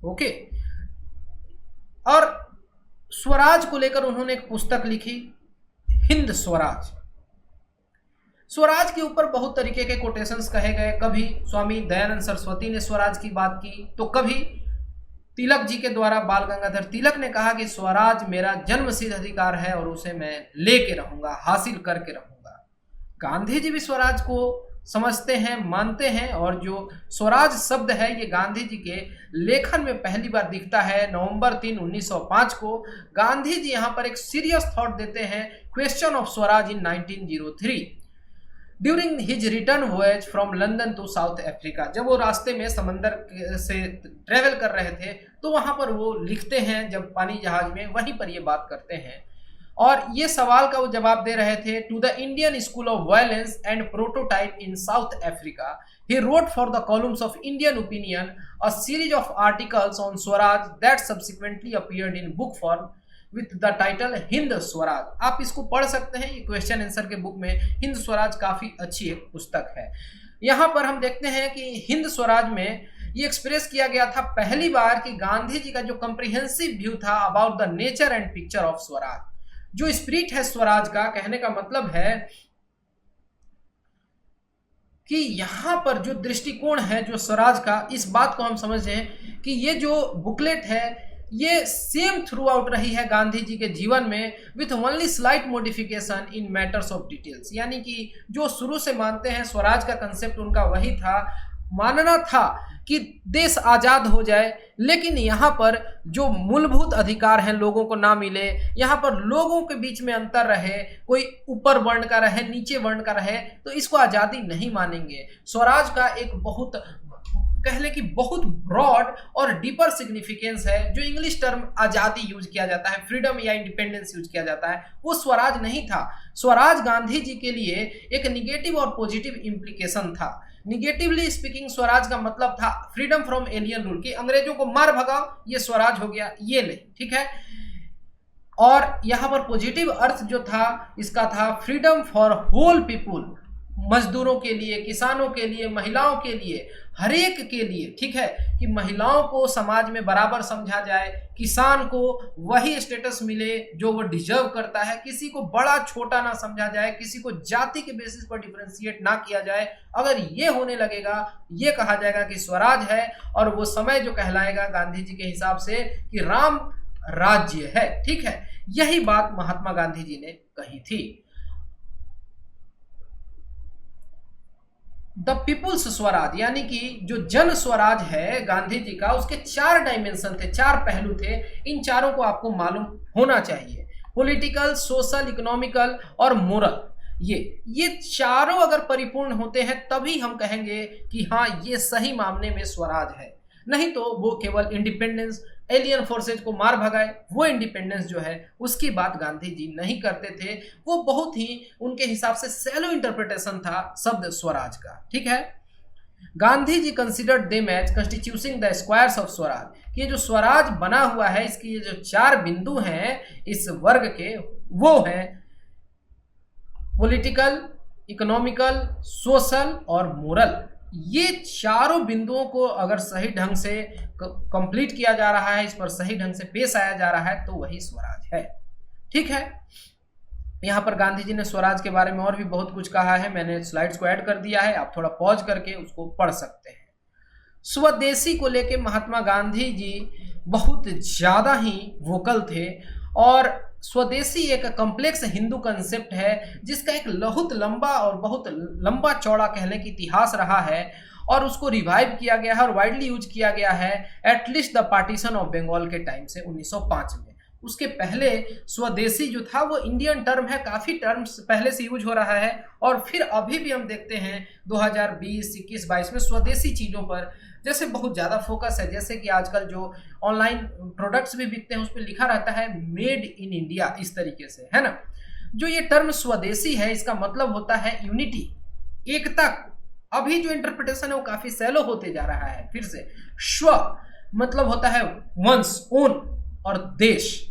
Speaker 1: ओके, और स्वराज को लेकर उन्होंने एक पुस्तक लिखी, हिंद स्वराज। स्वराज के ऊपर बहुत तरीके के कोटेशंस कहे गए। कभी स्वामी दयानंद सरस्वती ने स्वराज की बात की, तो कभी तिलक जी के द्वारा बाल गंगाधर तिलक ने कहा कि स्वराज मेरा जन्मसिद्ध अधिकार है और उसे मैं लेके रहूंगा, हासिल करके रहूंगा। गांधी जी भी स्वराज को समझते हैं, मानते हैं, और जो स्वराज शब्द है ये गांधी जी के लेखन में पहली बार दिखता है नवंबर 3, 1905 को। गांधी जी यहाँ पर एक सीरियस थॉट देते हैं, question of swaraj in 1903 during his return voyage from London to South Africa. जब वो रास्ते में समंदर से ट्रेवल कर रहे थे, तो वहां पर वो लिखते हैं, जब पानी जहाज में, वहीं पर ये बात करते हैं। और ये सवाल का वो जवाब दे रहे थे। To the Indian school of violence and prototype in South Africa he wrote for the columns of Indian Opinion a series of articles on swaraj that subsequently appeared in book form with the title Hind Swaraj. आप इसको पढ़ सकते हैं, ये क्वेश्चन आंसर के बुक में हिंद स्वराज काफी अच्छी एक पुस्तक है। यहाँ पर हम देखते हैं कि हिंद स्वराज में ये एक्सप्रेस किया गया था पहली बार कि गांधी जी का जो कॉम्प्रिहेंसिव व्यू था about the nature and picture of Swaraj, जो स्पिरिट है स्वराज का, कहने का मतलब है कि यहाँ पर जो दृष्टिकोण है जो स्वराज का, इस बात को हम समझ रहे हैं कि ये जो बुकलेट है ये सेम थ्रू आउट रही है गांधी जी के जीवन में, with only slight modification in matters of details. यानी कि जो शुरू से मानते हैं स्वराज का कंसेप्ट उनका वही था, मानना था कि देश आज़ाद हो जाए, लेकिन यहाँ पर जो मूलभूत अधिकार हैं लोगों को ना मिले, यहाँ पर लोगों के बीच में अंतर रहे, कोई ऊपर वर्ण का रहे नीचे वर्ण का रहे, तो इसको आज़ादी नहीं मानेंगे। स्वराज का एक बहुत कह ले कि बहुत ब्रॉड और डीपर सिग्निफिकेंस है। जो इंग्लिश टर्म आज़ादी यूज किया जाता है, फ्रीडम या इंडिपेंडेंस यूज किया जाता है, वो स्वराज नहीं था। स्वराज गांधी जी के लिए एक निगेटिव और पॉजिटिव इम्प्लीकेशन था। निगेटिवली स्पीकिंग स्वराज का मतलब था फ्रीडम फ्रॉम एलियन रूल, कि अंग्रेजों को मार भगाओ, ये स्वराज हो गया, ये नहीं, ठीक है। और यहाँ पर पॉजिटिव अर्थ जो था इसका था फ्रीडम फॉर होल पीपुल, मजदूरों के लिए, किसानों के लिए, महिलाओं के लिए, हर एक के लिए, ठीक है, कि महिलाओं को समाज में बराबर समझा जाए, किसान को वही स्टेटस मिले जो वो डिजर्व करता है, किसी को बड़ा छोटा ना समझा जाए, किसी को जाति के बेसिस पर डिफरेंशिएट ना किया जाए। अगर ये होने लगेगा, ये कहा जाएगा कि स्वराज है, और वो समय जो कहलाएगा गांधी जी के हिसाब से कि राम राज्य है, ठीक है। यही बात महात्मा गांधी जी ने कही थी। द पीपुल्स स्वराज, यानी कि जो जन स्वराज है गांधी जी का, उसके 4 डायमेंशन थे, 4 पहलू थे। इन चारों को आपको मालूम होना चाहिए, पॉलिटिकल, सोशल, इकोनॉमिकल और मोरल। ये चारों अगर परिपूर्ण होते हैं तभी हम कहेंगे कि हाँ ये सही मामले में स्वराज है। नहीं तो वो केवल इंडिपेंडेंस, एलियन फोर्सेज को मार भगाए, वो इंडिपेंडेंस जो है उसकी बात गांधी जी नहीं करते थे। वो बहुत ही उनके हिसाब से सैलो इंटरप्रिटेशन था शब्द स्वराज का, ठीक है। Gandhi ji considered them as constituting the squares of swaraj, कि ये जो स्वराज बना हुआ है इसकी ये जो 4 बिंदु हैं इस वर्ग के, वो हैं पॉलिटिकल, इकोनॉमिकल, सोशल और मोरल। ये चारों बिंदुओं को अगर सही ढंग से कंप्लीट किया जा रहा है, इस पर सही ढंग से पेश आया जा रहा है, तो वही स्वराज है, ठीक है। यहाँ पर गांधी जी ने स्वराज के बारे में और भी बहुत कुछ कहा है, मैंने स्लाइड्स को ऐड कर दिया है, आप थोड़ा पॉज करके उसको पढ़ सकते हैं। स्वदेशी को लेके महात्मा गांधी जी बहुत ज़्यादा ही वोकल थे, और स्वदेशी एक कॉम्प्लेक्स हिंदू कंसेप्ट है जिसका एक बहुत लंबा और बहुत लंबा चौड़ा कहने की इतिहास रहा है, और उसको रिवाइव किया गया है और वाइडली यूज किया गया है at least the partition of Bengal के टाइम से 1905 में। उसके पहले स्वदेशी जो था वो इंडियन टर्म है, काफ़ी टर्म्स पहले से यूज हो रहा है, और फिर अभी भी हम देखते हैं 2020, 21, 22 में स्वदेशी चीज़ों पर जैसे बहुत ज़्यादा फोकस है। जैसे कि आजकल जो ऑनलाइन प्रोडक्ट्स भी बिकते हैं उस पर लिखा रहता है मेड इन इंडिया, इस तरीके से, है ना। जो ये टर्म स्वदेशी है इसका मतलब होता है यूनिटी, एकता। अभी जो इंटरप्रिटेशन है वो काफ़ी सैलो होते जा रहा है। फिर से स्व मतलब होता है वंस, ओन, और देश,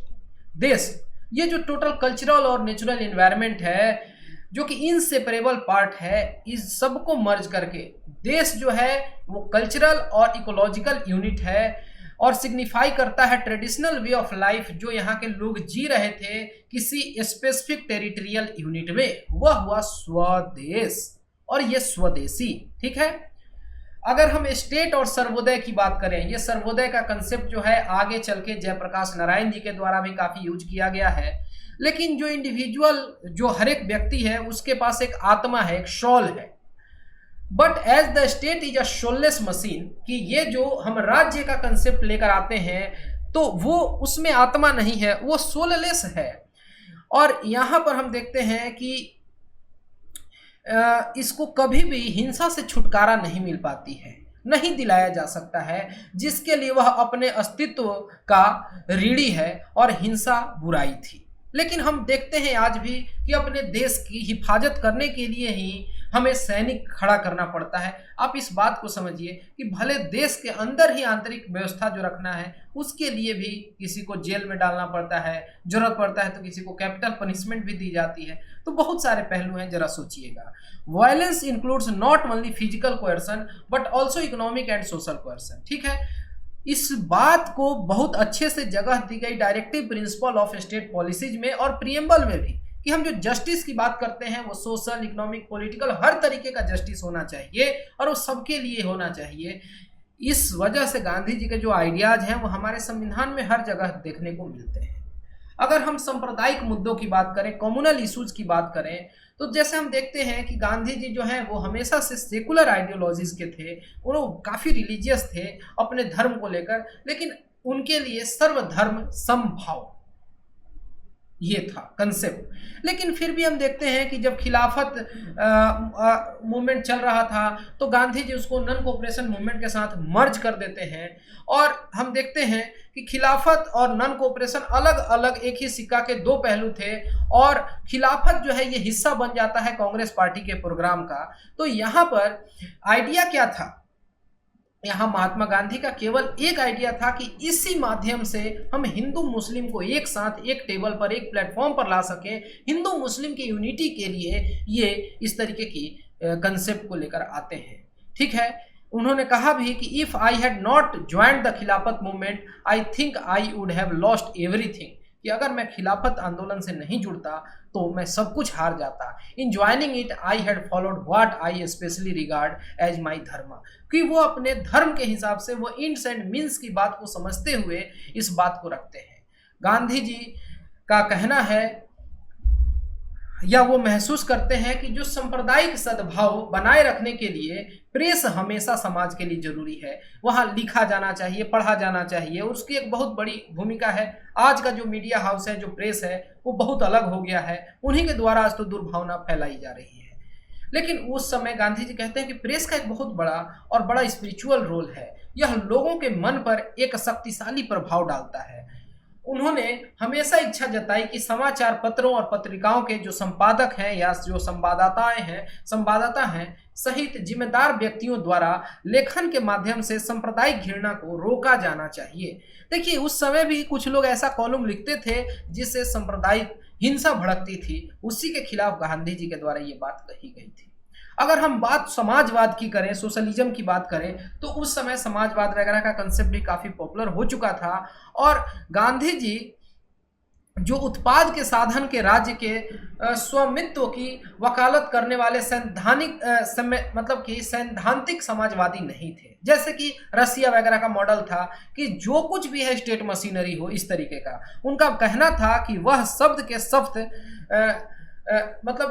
Speaker 1: ये जो टोटल कल्चरल और नेचुरल एनवायरनमेंट है जो कि इनसेपरेबल पार्ट है, इस सबको मर्ज करके देश जो है वो कल्चरल और इकोलॉजिकल यूनिट है, और सिग्निफाई करता है ट्रेडिशनल वे ऑफ लाइफ जो यहाँ के लोग जी रहे थे किसी स्पेसिफिक टेरिटोरियल यूनिट में, वह हुआ स्वदेश, और ये स्वदेशी, ठीक है। अगर हम स्टेट और सर्वोदय की बात करें, ये सर्वोदय का कंसेप्ट जो है आगे चल के जयप्रकाश नारायण जी के द्वारा भी काफ़ी यूज किया गया है। लेकिन जो इंडिविजुअल, जो हर एक व्यक्ति है उसके पास एक आत्मा है, एक शॉल है, but as the state is a soulless machine, कि ये जो हम राज्य का कंसेप्ट लेकर आते हैं तो वो उसमें आत्मा नहीं है, वो सोललेस है। और यहाँ पर हम देखते हैं कि इसको कभी भी हिंसा से छुटकारा नहीं मिल पाती है, नहीं दिलाया जा सकता है, जिसके लिए वह अपने अस्तित्व का ऋणी है, और हिंसा बुराई थी। लेकिन हम देखते हैं आज भी कि अपने देश की हिफाजत करने के लिए ही हमें सैनिक खड़ा करना पड़ता है। आप इस बात को समझिए कि भले देश के अंदर ही आंतरिक व्यवस्था जो रखना है उसके लिए भी किसी को जेल में डालना पड़ता है, जरूरत पड़ता है तो किसी को कैपिटल पनिशमेंट भी दी जाती है। तो बहुत सारे पहलू हैं, जरा सोचिएगा। Violence includes not only physical coercion but also economic and social coercion, ठीक है। इस बात को बहुत अच्छे से जगह दी गई directive principle of state policies में और प्रियम्बल में भी, कि हम जो जस्टिस की बात करते हैं वो सोशल, इकोनॉमिक, पॉलिटिकल हर तरीके का जस्टिस होना चाहिए और वो सबके लिए होना चाहिए। इस वजह से गांधी जी के जो आइडियाज हैं वो हमारे संविधान में हर जगह देखने को मिलते हैं। अगर हम सांप्रदायिक मुद्दों की बात करें, कम्युनल इश्यूज की बात करें, तो जैसे हम देखते हैं कि गांधी जी जो हैं वो हमेशा से सेकुलर आइडियोलॉजीज के थे, वो काफ़ी रिलीजियस थे अपने धर्म को लेकर, लेकिन उनके लिए सर्वधर्म समभाव ये था कंसेप्ट। लेकिन फिर भी हम देखते हैं कि जब खिलाफत मूवमेंट चल रहा था तो गांधी जी उसको नॉन कोऑपरेशन मूवमेंट के साथ मर्ज कर देते हैं, और हम देखते हैं कि खिलाफत और नॉन कोऑपरेशन अलग अलग एक ही सिक्का के दो पहलू थे, और खिलाफत जो है ये हिस्सा बन जाता है कांग्रेस पार्टी के प्रोग्राम का। तो यहाँ पर आइडिया क्या था, यहाँ महात्मा गांधी का केवल एक आइडिया था कि इसी माध्यम से हम हिंदू मुस्लिम को एक साथ एक टेबल पर, एक प्लेटफॉर्म पर ला सकें। हिंदू मुस्लिम की यूनिटी के लिए ये इस तरीके की कंसेप्ट को लेकर आते हैं। ठीक है, उन्होंने कहा भी कि if I had not joined the Khilafat movement I think I would have lost everything, कि अगर मैं खिलाफत आंदोलन से नहीं जुड़ता तो मैं सब कुछ हार जाता। In joining it I had followed what I specially regard as my dharma, कि वो अपने धर्म के हिसाब से वो इंड्स एंड मीन्स की बात को समझते हुए इस बात को रखते हैं। गांधी जी का कहना है या वो महसूस करते हैं कि जो सांप्रदायिक सद्भाव बनाए रखने के लिए प्रेस हमेशा समाज के लिए जरूरी है, वहाँ लिखा जाना चाहिए, पढ़ा जाना चाहिए, उसकी एक बहुत बड़ी भूमिका है। आज का जो मीडिया हाउस है, जो प्रेस है, वो बहुत अलग हो गया है, उन्हीं के द्वारा आज तो दुर्भावना फैलाई जा रही है। लेकिन उस समय गांधी जी कहते हैं कि प्रेस का एक बहुत बड़ा और बड़ा स्पिरिचुअल रोल है, यह लोगों के मन पर एक शक्तिशाली प्रभाव डालता है। उन्होंने हमेशा इच्छा जताई कि समाचार पत्रों और पत्रिकाओं के जो संपादक हैं या जो संवाददाता हैं सहित जिम्मेदार व्यक्तियों द्वारा लेखन के माध्यम से सांप्रदायिक घृणा को रोका जाना चाहिए। देखिए, उस समय भी कुछ लोग ऐसा कॉलम लिखते थे जिससे सांप्रदायिक हिंसा भड़कती थी, उसी के खिलाफ गांधी जी के द्वारा ये बात कही गई थी। अगर हम बात समाजवाद की करें, सोशलिज्म की बात करें, तो उस समय समाजवाद वगैरह का कंसेप्ट भी काफ़ी पॉपुलर हो चुका था, और गांधी जी जो उत्पाद के साधन के राज्य के स्वामित्व की वकालत करने वाले सैद्धांतिक समाजवादी नहीं थे। जैसे कि रसिया वगैरह का मॉडल था कि जो कुछ भी है स्टेट मशीनरी हो, इस तरीके का उनका कहना था कि वह शब्द के शब्द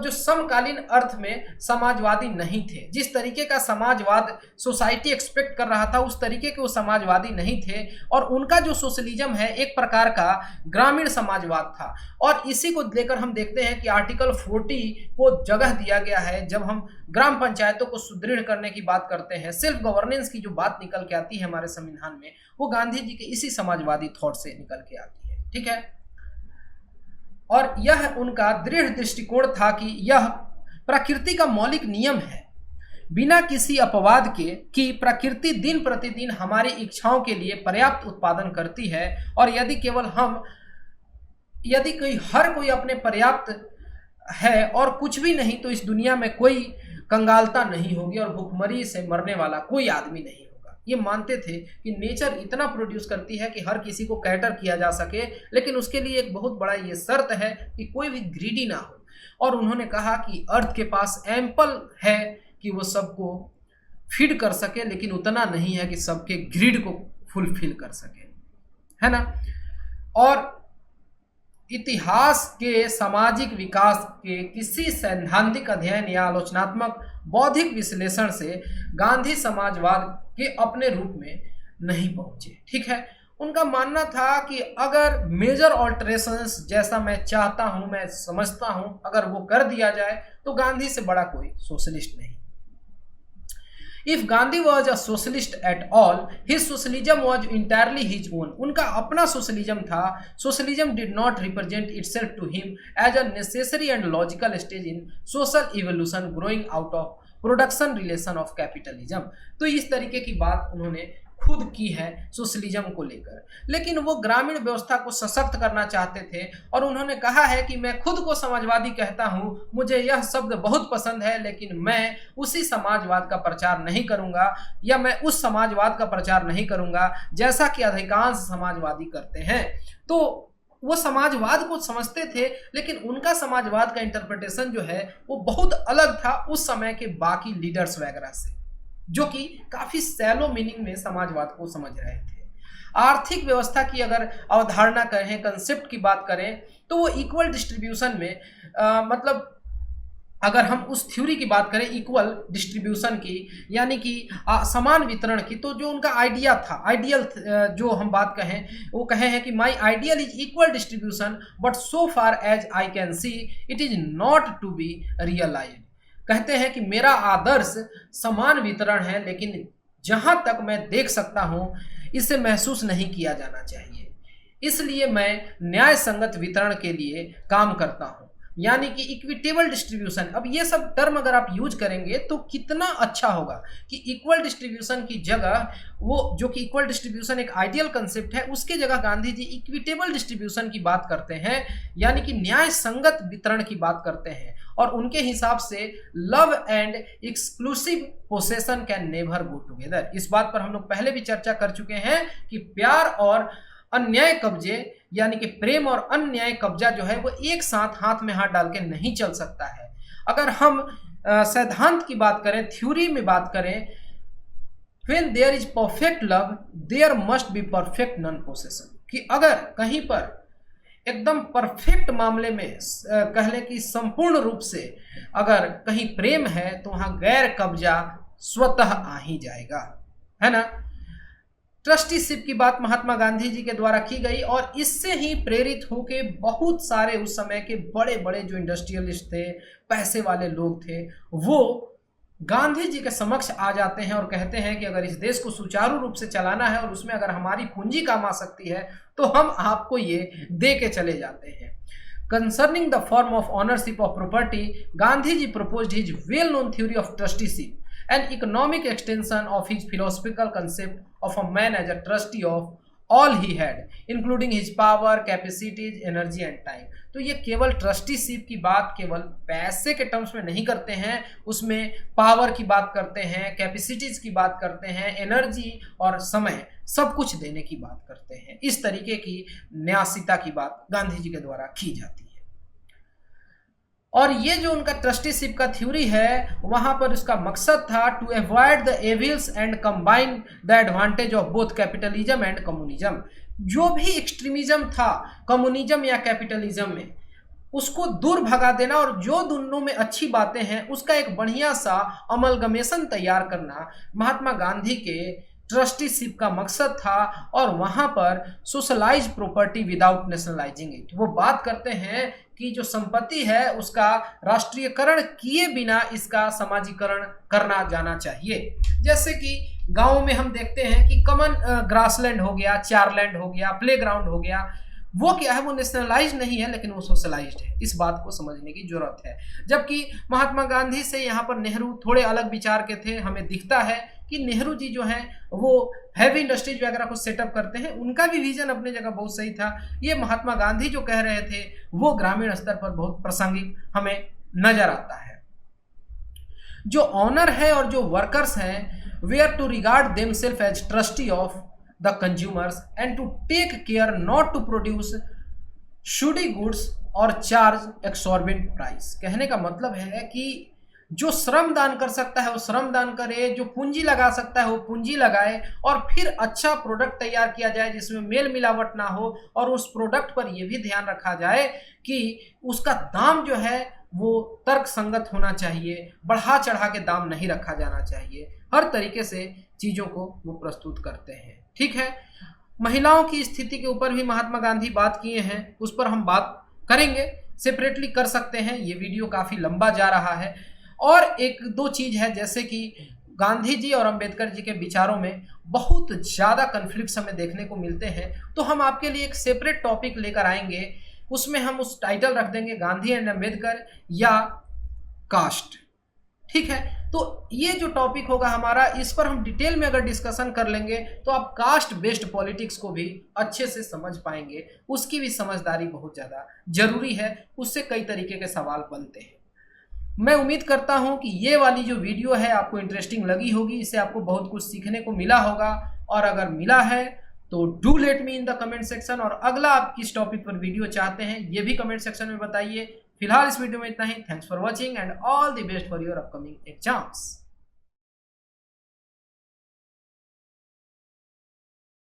Speaker 1: जो समकालीन अर्थ में समाजवादी नहीं थे। जिस तरीके का समाजवाद सोसाइटी एक्सपेक्ट कर रहा था उस तरीके के वो समाजवादी नहीं थे, और उनका जो सोशलिज्म है एक प्रकार का ग्रामीण समाजवाद था। और इसी को लेकर हम देखते हैं कि आर्टिकल 40 को जगह दिया गया है। जब हम ग्राम पंचायतों को सुदृढ़ करने की बात करते हैं, सेल्फ गवर्नेंस की जो बात निकल के आती है हमारे संविधान में, वो गांधी जी के इसी समाजवादी थॉट से निकल के आती है। ठीक है, और यह उनका दृढ़ दृष्टिकोण था कि यह प्रकृति का मौलिक नियम है, बिना किसी अपवाद के, कि प्रकृति दिन प्रतिदिन हमारी इच्छाओं के लिए पर्याप्त उत्पादन करती है, और यदि हर कोई अपने पर्याप्त है और कुछ भी नहीं, तो इस दुनिया में कोई कंगालता नहीं होगी और भूखमरी से मरने वाला कोई आदमी नहीं होगा। ये मानते थे कि नेचर इतना प्रोड्यूस करती है कि हर किसी को कैटर किया जा सके, लेकिन उसके लिए एक बहुत बड़ा ये शर्त है कि कोई भी ग्रीडी ना हो। और उन्होंने कहा कि अर्थ के पास एम्पल है कि वो सबको फीड कर सके, लेकिन उतना नहीं है कि सबके ग्रिड को फुलफिल कर सके, है ना। और इतिहास के सामाजिक विकास के किसी सैद्धांतिक अध्ययन या आलोचनात्मक बौद्धिक विश्लेषण से गांधी समाजवाद के अपने रूप में नहीं पहुंचे। ठीक है, उनका मानना था कि अगर मेजर ऑल्टरेशंस जैसा मैं चाहता हूं, मैं समझता हूं, अगर वो कर दिया जाए तो गांधी से बड़ा कोई सोशलिस्ट नहीं। If Gandhi was a socialist at all, his socialism was entirely his own. उनका अपना सोशलिज्म था। Socialism did not represent itself to him as a necessary and logical stage in social evolution growing out of production relation of capitalism. तो इस तरीके की बात उन्होंने खुद की है सोशलिज्म को लेकर, लेकिन वो ग्रामीण व्यवस्था को सशक्त करना चाहते थे। और उन्होंने कहा है कि मैं खुद को समाजवादी कहता हूँ, मुझे यह शब्द बहुत पसंद है, लेकिन मैं उसी समाजवाद का प्रचार नहीं करूँगा, या मैं उस समाजवाद का प्रचार नहीं करूँगा जैसा कि अधिकांश समाजवादी करते हैं। तो वो समाजवाद को समझते थे, लेकिन उनका समाजवाद का इंटरप्रिटेशन जो है वो बहुत अलग था उस समय के बाकी लीडर्स वगैरह से, जो कि काफी सैलो मीनिंग में समाजवाद को समझ रहे थे। आर्थिक व्यवस्था की अगर अवधारणा करें, कंसेप्ट की बात करें, तो वो इक्वल डिस्ट्रीब्यूशन में मतलब अगर हम उस थ्योरी की बात करें इक्वल डिस्ट्रीब्यूशन की, यानी कि समान वितरण की, तो जो उनका आइडिया था, आइडियल जो हम बात कहें, वो कहे हैं कि my ideal is equal distribution but so far as I can see it is not to be realised. कहते हैं कि मेरा आदर्श समान वितरण है, लेकिन जहां तक मैं देख सकता हूं इसे महसूस नहीं किया जाना चाहिए, इसलिए मैं न्याय संगत वितरण के लिए काम करता हूं, यानी कि इक्विटेबल डिस्ट्रीब्यूशन। अब ये सब टर्म अगर आप यूज करेंगे तो कितना अच्छा होगा कि इक्वल डिस्ट्रीब्यूशन की जगह, वो जो कि इक्वल डिस्ट्रीब्यूशन एक आइडियल कंसेप्ट है, उसके जगह गांधी जी इक्विटेबल डिस्ट्रीब्यूशन की बात करते हैं, यानी कि न्याय संगत वितरण की बात करते हैं। और उनके हिसाब से love and exclusive possession can never go together. इस बात पर हम लोग पहले भी चर्चा कर चुके हैं कि प्यार और अन्याय कब्जे, यानी कि प्रेम और अन्याय कब्जा जो है वो एक साथ हाथ में हाथ डाल के नहीं चल सकता है। अगर हम सिद्धांत की बात करें, थ्योरी में बात करें, when there is perfect love there must be perfect non possession, कि अगर कहीं पर एकदम परफेक्ट मामले में कह लें कि संपूर्ण रूप से अगर कहीं प्रेम है तो वहां गैर कब्जा स्वतः आ ही जाएगा, है ना। ट्रस्टीशिप की बात महात्मा गांधी जी के द्वारा की गई और इससे ही प्रेरित होके बहुत सारे उस समय के बड़े बड़े जो इंडस्ट्रियलिस्ट थे, पैसे वाले लोग थे, वो गांधी जी के समक्ष आ जाते हैं और कहते हैं कि अगर इस देश को सुचारू रूप से चलाना है और उसमें अगर हमारी पूंजी काम आ सकती है तो हम आपको ये दे के चले जाते हैं। Concerning the form of ownership of property, Gandhi ji proposed his well known theory of trusteeship, an economic extension of his philosophical concept of a man as a trustee of all he had, including his power, capacities, energy and time। तो ये केवल ट्रस्टीशिप की बात केवल पैसे के टर्म्स में नहीं करते हैं, उसमें पावर की बात करते हैं, कैपेसिटीज की बात करते हैं, एनर्जी और समय सब कुछ देने की बात करते हैं। इस तरीके की न्यासिता की बात गांधी जी के द्वारा की जाती है। और ये जो उनका ट्रस्टीशिप का थ्योरी है, वहां पर उसका मकसद था to avoid the evils and combine the advantage of both capitalism and communism. जो भी एक्सट्रीमिज्म था कम्युनिज्म या कैपिटलिज्म में, उसको दूर भगा देना और जो दोनों में अच्छी बातें हैं उसका एक बढ़िया सा अमलगमेशन तैयार करना महात्मा गांधी के ट्रस्टीशिप का मकसद था। और वहां पर सोशलाइज प्रॉपर्टी विदाउट नेशनलाइजिंग इट, वो बात करते हैं कि जो संपत्ति है उसका राष्ट्रीयकरण किए बिना इसका समाजीकरण करना जाना चाहिए। जैसे कि गांव में हम देखते हैं कि कॉमन ग्रासलैंड हो गया, चारलैंड हो गया, प्लेग्राउंड हो गया, वो क्या है, वो नेशनलाइज नहीं है लेकिन वो सोशलाइज्ड है। इस बात को समझने की जरूरत है। जबकि महात्मा गांधी से यहाँ पर नेहरू थोड़े अलग विचार के थे। हमें दिखता है कि नेहरू जी जो हैं वो हैवी इंडस्ट्रीज वगैरह को सेटअप करते हैं, उनका भी विजन अपने जगह बहुत सही था। ये महात्मा गांधी जो कह रहे थे वो ग्रामीण स्तर पर बहुत प्रासंगिक हमें नजर आता है। जो ऑनर है और जो वर्कर्स हैं, they are to regard themself as trustee of the consumers and to take care not to produce shoddy goods or charge exorbitant price। कहने का मतलब है कि जो श्रम दान कर सकता है वो श्रम दान करे, जो पूंजी लगा सकता है वो पूंजी लगाए और फिर अच्छा प्रोडक्ट तैयार किया जाए जिसमें मेल मिलावट ना हो। और उस प्रोडक्ट पर यह भी ध्यान रखा जाए कि उसका दाम जो है वो तर्क संगत होना चाहिए, बढ़ा चढ़ा के दाम नहीं रखा जाना चाहिए। हर तरीके से चीजों को वो प्रस्तुत करते हैं। ठीक है, महिलाओं की स्थिति के ऊपर भी महात्मा गांधी बात किए हैं, उस पर हम बात करेंगे, सेपरेटली कर सकते हैं, ये वीडियो काफी लंबा जा रहा है। और एक दो चीज है, जैसे कि गांधी जी और अंबेडकर जी के विचारों में बहुत ज्यादा कन्फ्लिक्ट्स हमें देखने को मिलते हैं, तो हम आपके लिए एक सेपरेट टॉपिक लेकर आएंगे। उसमें हम उस टाइटल रख देंगे गांधी एंड अंबेडकर या कास्ट। ठीक है, तो ये जो टॉपिक होगा हमारा, इस पर हम डिटेल में अगर डिस्कशन कर लेंगे तो आप कास्ट बेस्ड पॉलिटिक्स को भी अच्छे से समझ पाएंगे। उसकी भी समझदारी बहुत ज़्यादा जरूरी है, उससे कई तरीके के सवाल बनते हैं। मैं उम्मीद करता हूं कि ये वाली जो वीडियो है आपको इंटरेस्टिंग लगी होगी, इससे आपको बहुत कुछ सीखने को मिला होगा। और अगर मिला है तो do let me in the comment section, और अगला आप किस टॉपिक पर वीडियो चाहते हैं ये भी कमेंट सेक्शन में बताइए। फिलहाल इस वीडियो में इतना ही। Thanks for watching and all the best for your upcoming exams.